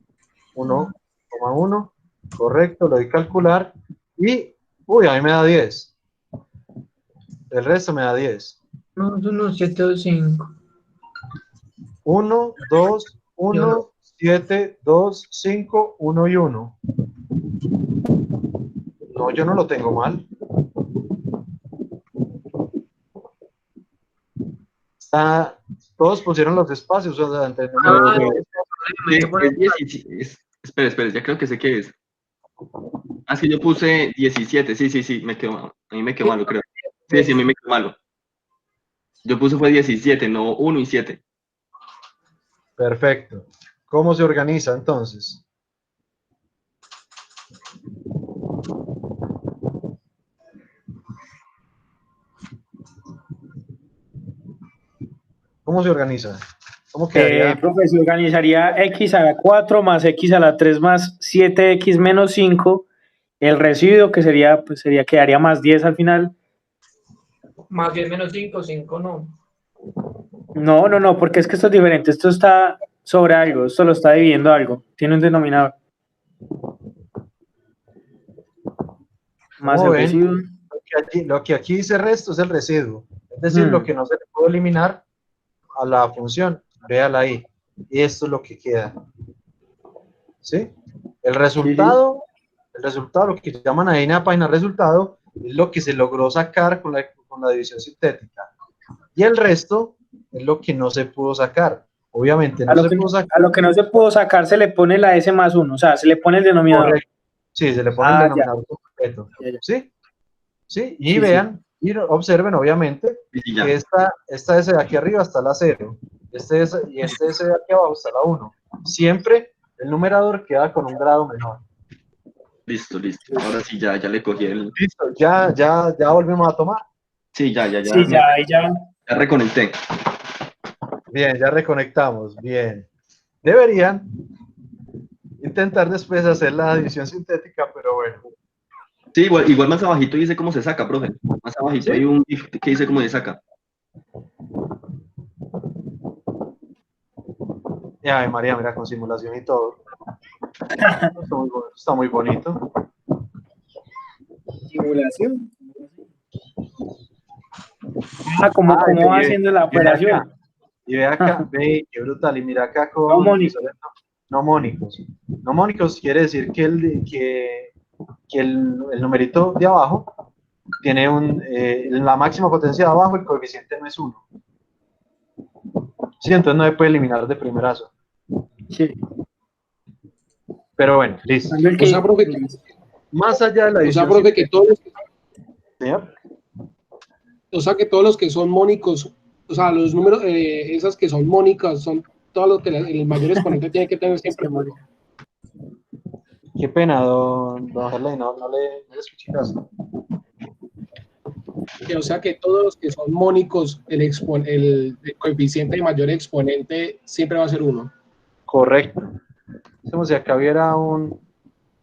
1, 1. Correcto, lo doy calcular. Y, uy, a mí me da 10. El resto me da 10. 1, 1, 7, 2, 5. 1, 2, Y 1. 1, 7, 2, 5, 1 y 1. No, yo no lo tengo mal. Todos pusieron los espacios, o sea, entre Ah, Espera, ya creo que sé qué es. Así yo puse 17, sí, me quedó, a mí me quedó malo, creo. Sí, a mí me quedó malo. Yo puse fue 17, no 1 y 7. Perfecto. ¿Cómo se organiza entonces? ¿Cómo se organiza? ¿Cómo quedaría? Profe, se organizaría x a la 4 más x a la 3 más 7x menos 5. El residuo que sería, pues quedaría más 10 al final. más 10 menos 5, 5 no. No, porque es que esto es diferente. Esto está sobre algo, esto lo está dividiendo algo. Tiene un denominador. Más ¿Cómo el ven? residuo. Lo que aquí dice resto es el residuo. Es decir, lo que no se le puede eliminar a la función. Véala ahí. Y esto es lo que queda. ¿Sí? El resultado, lo que llaman ahí en la página resultado, es lo que se logró sacar con la división sintética. Y el resto es lo que no se pudo sacar. Obviamente no se pudo sacar. A lo que no se pudo sacar se le pone la S más 1, o sea, se le pone el denominador. Correcto. Sí, se le pone el denominador completo. Ya. ¿Sí? ¿Sí? Y vean, y observen obviamente que esta S de aquí arriba está la 0. Y este S de aquí abajo está la 1. Siempre el numerador queda con un grado menor. Listo. Ahora sí, ya le cogí el... Listo, ya volvimos a tomar. Sí, ya. Sí, ya. Ya reconecté. Bien, ya reconectamos. Bien. Deberían intentar después hacer la división sintética, pero bueno. Sí, igual más abajito dice cómo se saca, profe. Más abajito ¿Sí? hay un GIF que dice cómo se saca. Ay, María, mira, con simulación y todo. Está muy bonito. Simulación. ¿Cómo va haciendo la operación? Y ve acá, ve, qué brutal. Y mira acá con nomónicos. Nomónicos quiere decir que el numerito de abajo tiene la máxima potencia de abajo, el coeficiente no es 1. Sí, entonces no se puede eliminar de primerazo. Sí. Pero bueno, listo. O sea, profe, más allá de la división. O sea, profe, que todos. ¿Señor? O sea, que todos los que son mónicos, o sea, los números, esas que son mónicas, son todo lo que el mayor exponente tiene que tener siempre. Qué pena, don Gerley, no le escuché caso. O sea que todos los que son mónicos, el coeficiente de mayor exponente siempre va a ser 1. Correcto. Es como si acá hubiera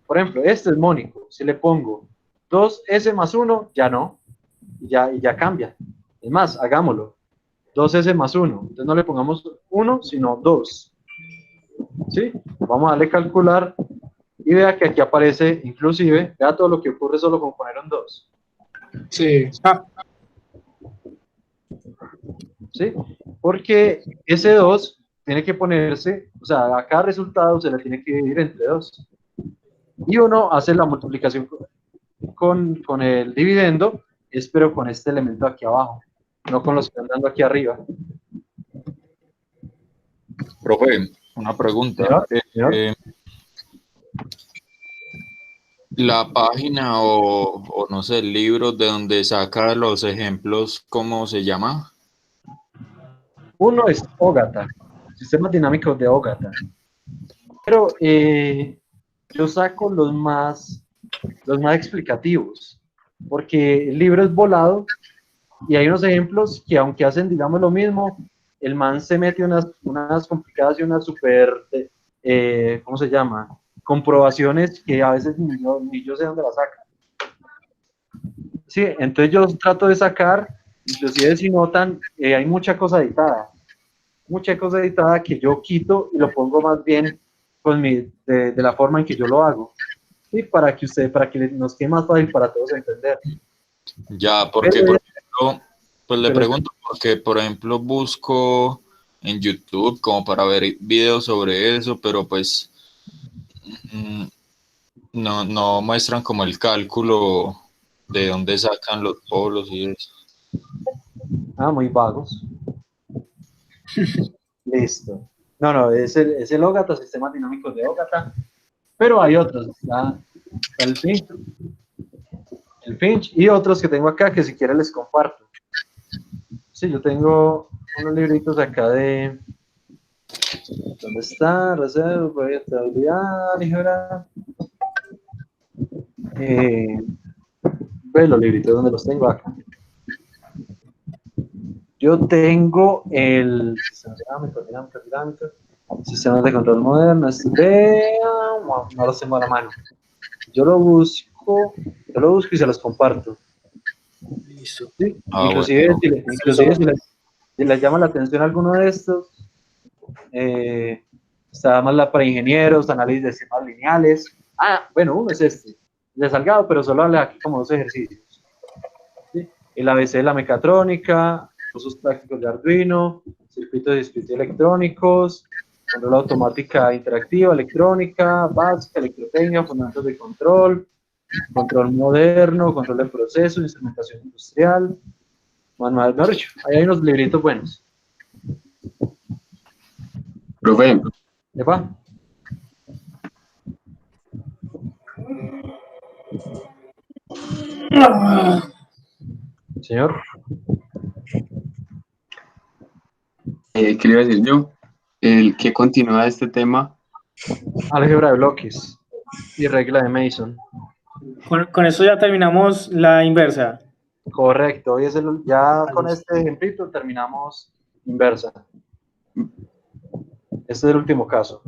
por ejemplo, este es mónico. Si le pongo 2S más 1, ya no. Y ya cambia. Es más, hagámoslo. 2S más 1. Entonces no le pongamos 1, sino 2. ¿Sí? Vamos a darle calcular. Y vea que aquí aparece, inclusive, vea todo lo que ocurre solo con poner un 2. Sí. ¿Sí? Porque ese 2 tiene que ponerse, o sea, a cada resultado se le tiene que dividir entre 2. Y uno hace la multiplicación con el dividendo, pero con este elemento aquí abajo, no con los que están dando aquí arriba. Profe, una pregunta. ¿Señor? La página o no sé, el libro de donde saca los ejemplos, ¿cómo se llama? Uno es Ogata, sistemas dinámicos de Ogata. Pero yo saco los más explicativos, porque el libro es volado y hay unos ejemplos que aunque hacen, digamos, lo mismo, el man se mete unas complicadas y unas súper, ¿cómo se llama? Comprobaciones que a veces ni yo sé dónde las saca. Sí, entonces yo trato de sacar, inclusive si notan, hay mucha cosa editada que yo quito y lo pongo más bien de la forma en que yo lo hago. Sí, para que nos quede más fácil para todos entender. Ya, porque por ejemplo, pues le pregunto, porque por ejemplo busco en YouTube como para ver videos sobre eso, pero pues no muestran como el cálculo de dónde sacan los polos y eso. Muy vagos. Listo. No, es el Ogata, sistemas dinámicos de Ogata, pero hay otros, está el Finch y otros que tengo acá que si quieren les comparto. Sí, yo tengo unos libritos acá de... ¿Dónde está? Reserva, estabilidad, ligera. Ve los libritos donde los tengo acá. Yo tengo el sistema dinámico, sistemas de control moderno, no los tengo a la mano. Yo lo busco y se los comparto. Listo. ¿Sí? Ah, Inclusive, bueno. si les llama la atención alguno de estos, está más la para ingenieros, análisis de sistemas lineales. Bueno, uno es este, de Salgado, pero solo habla aquí como 2 ejercicios. ¿Sí? El ABC de la mecatrónica, usos prácticos de Arduino, circuitos de dispositivos electrónicos, control automática interactiva, electrónica, básica, electrotecnia, fundamentos de control moderno, control de procesos, instrumentación industrial, manual, mejor dicho, ahí hay unos libritos buenos. Profe, ¿Epa? Señor. ¿qué le iba a decir yo? El que continúa este tema. Álgebra de bloques y regla de Mason. Con eso ya terminamos la inversa. Correcto, hoy es ya con este ejemplito terminamos inversa. Este es el último caso.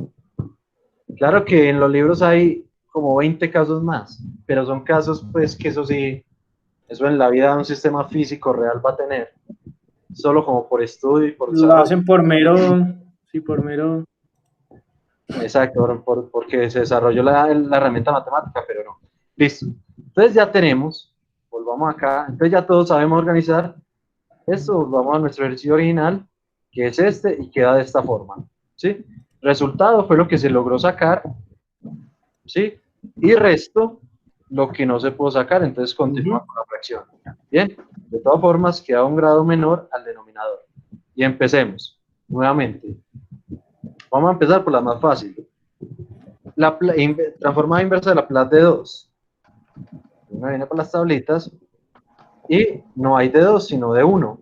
Claro que en los libros hay como 20 casos más, pero son casos pues que eso sí, eso en la vida de un sistema físico real va a tener, solo como por estudio y por Lo desarrollo. hacen por mero, sí, por mero. Exacto, porque se desarrolló la herramienta matemática, pero no. Listo. Entonces ya tenemos, volvamos acá, entonces ya todos sabemos organizar esto, volvamos a nuestro ejercicio original, que es este, y queda de esta forma, ¿sí? Resultado fue lo que se logró sacar, ¿sí? Y resto, lo que no se pudo sacar, entonces continúa con la fracción. Bien, de todas formas, queda un grado menor al denominador. Y empecemos, nuevamente. Vamos a empezar por la más fácil. La transformada inversa de Laplace de 2. Una viene por las tablitas y no hay de 2, sino de 1,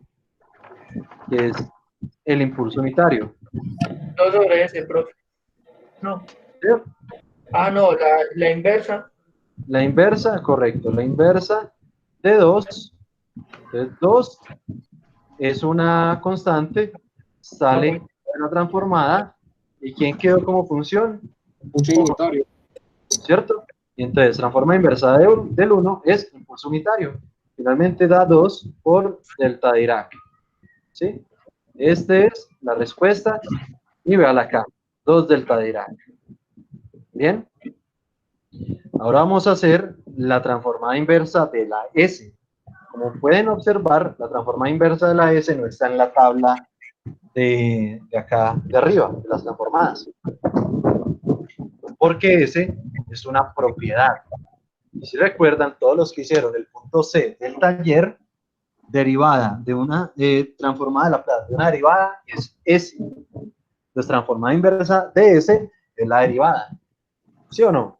que es el impulso unitario. 2 sobre S, profe. No. ¿Sí? No, la inversa. La inversa, correcto. La inversa de 2. Entonces, 2 es una constante, sale en una transformada. ¿Y quién quedó como función? Impulso unitario. ¿Cierto? Y entonces, transforma inversa del 1 es impulso unitario. Finalmente da 2 por delta de Dirac. ¿Sí? Esta es la respuesta. Y véala acá, 2 delta de Dirac. ¿Bien? Ahora vamos a hacer la transformada inversa de la S. Como pueden observar, la transformada inversa de la S no está en la tabla de acá de arriba, de las transformadas. Porque S es una propiedad. Y si recuerdan, todos los que hicieron el punto C del taller, derivada de una transformada de Laplace de una derivada es S. Entonces, transformada inversa de S es la derivada. ¿Sí o no?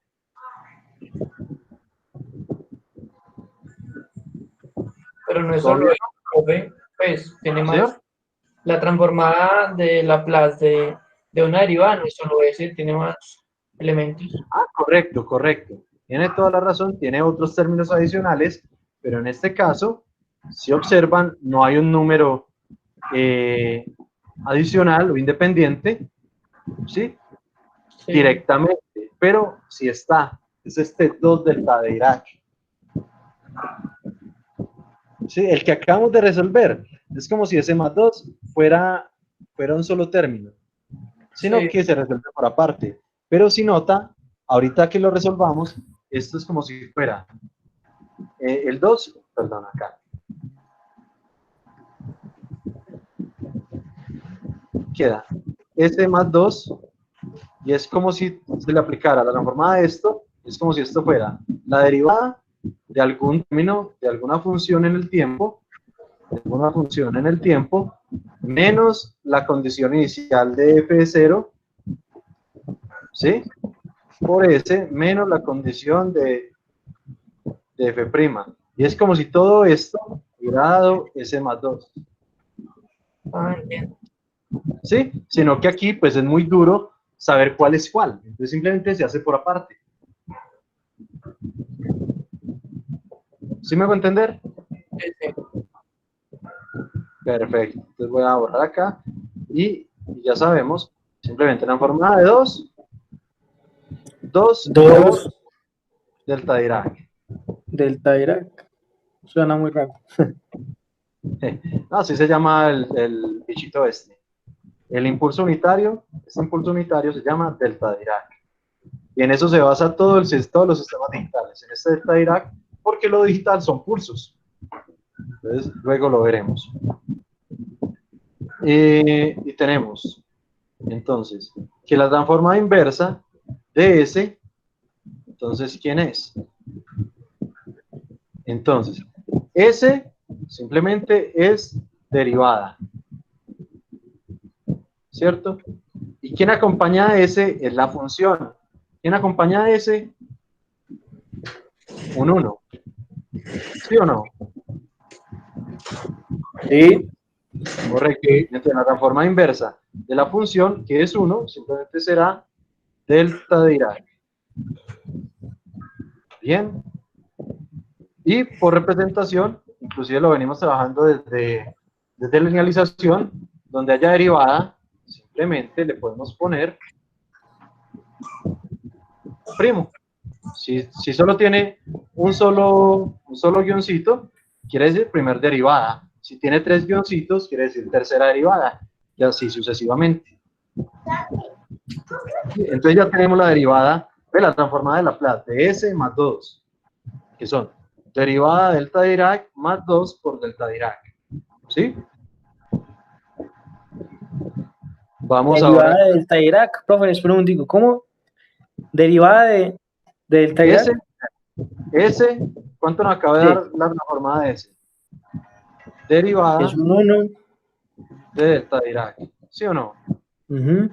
Pero no es solo eso, profe, pues tiene más. ¿Sí? La transformada de Laplace de una derivada no es solo S, tiene más elementos. Correcto, correcto. Tiene toda la razón, tiene otros términos adicionales, pero en este caso, si observan, no hay un número adicional o independiente, ¿sí? Sí. Directamente, pero sí está. Es este 2 delta de Dirac. Sí, el que acabamos de resolver. Es como si ese más 2 fuera un solo término, sino que se resuelve por aparte. Pero si nota, ahorita que lo resolvamos, esto es como si fuera el 2, perdón, acá. Queda S más 2, y es como si se le aplicara la transformada de esto, es como si esto fuera la derivada de algún término, de alguna función en el tiempo, menos la condición inicial de f de 0, ¿sí? Por S menos la condición de f'. Y es como si todo esto hubiera dado S más 2. Ah, entiendo. ¿Sí? Sino que aquí pues es muy duro saber cuál es cuál. Entonces simplemente se hace por aparte. ¿Sí me hago entender? Sí, sí. Perfecto. Entonces voy a borrar acá y ya sabemos, simplemente una fórmula de 2 por 2 delta Dirac. delta Dirac. Suena muy raro. No, así se llama el bichito este. El impulso unitario, este impulso unitario se llama delta Dirac. Y en eso se basa todos los sistemas digitales, en este delta Dirac, porque lo digital son pulsos. Entonces, luego lo veremos. Y tenemos, entonces, que la transformada inversa de S, entonces, ¿quién es? Entonces, S simplemente es derivada, ¿cierto? ¿Y quién acompaña a S? Es la función. ¿Quién acompaña a S? Un 1. ¿Sí o no? Sí. Correcto. Entonces, la transformada inversa de la función, que es 1, simplemente será delta de Dirac. Bien. Y por representación, inclusive lo venimos trabajando desde linealización, donde haya derivada, simplemente le podemos poner primo. Si solo tiene un solo guioncito, quiere decir primer derivada. Si tiene 3 guioncitos, quiere decir tercera derivada. Y así sucesivamente. Entonces ya tenemos la derivada de la transformada de Laplace, de S más 2, que son derivada de delta Dirac más 2 por delta Dirac. ¿Sí? Vamos Derivada ahora. de delta Dirac. Profe, espera un momentico. ¿Cómo? Derivada de delta Dirac. S, ¿cuánto nos acaba de Sí. dar la transformada de S? Derivada Es un 1. de delta Dirac. ¿Sí o no? Uh-huh.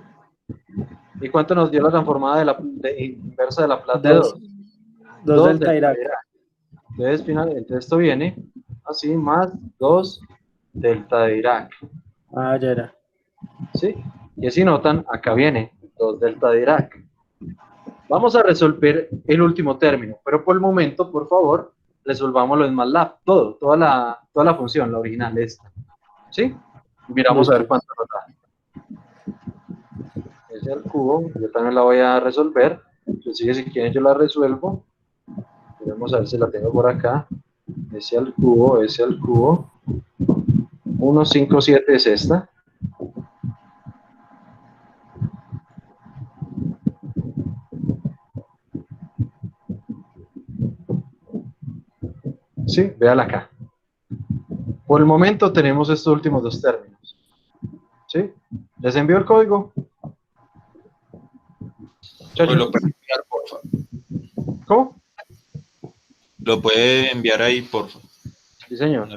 ¿Y cuánto nos dio la transformada inversa de Laplace de 2 2? 2 delta Dirac. Entonces esto viene así, más 2 delta Dirac. Ah, ya era. ¿Sí? Y si notan, acá viene 2 delta Dirac. Vamos a resolver el último término, pero por el momento, por favor, resolvámoslo en MATLAB, toda la función, la original esta. ¿Sí? Miramos a ver Listo. cuánto nos da. S al cubo, yo también la voy a resolver. Inclusive si quieren yo la resuelvo. Vamos a ver si la tengo por acá. S al cubo. 157 es esta. Sí, véala acá. Por el momento tenemos estos últimos dos términos. ¿Sí? ¿Les envío el código? Pues lo puede enviar, por favor. ¿Cómo? Lo puede enviar ahí, por favor. Sí, señor.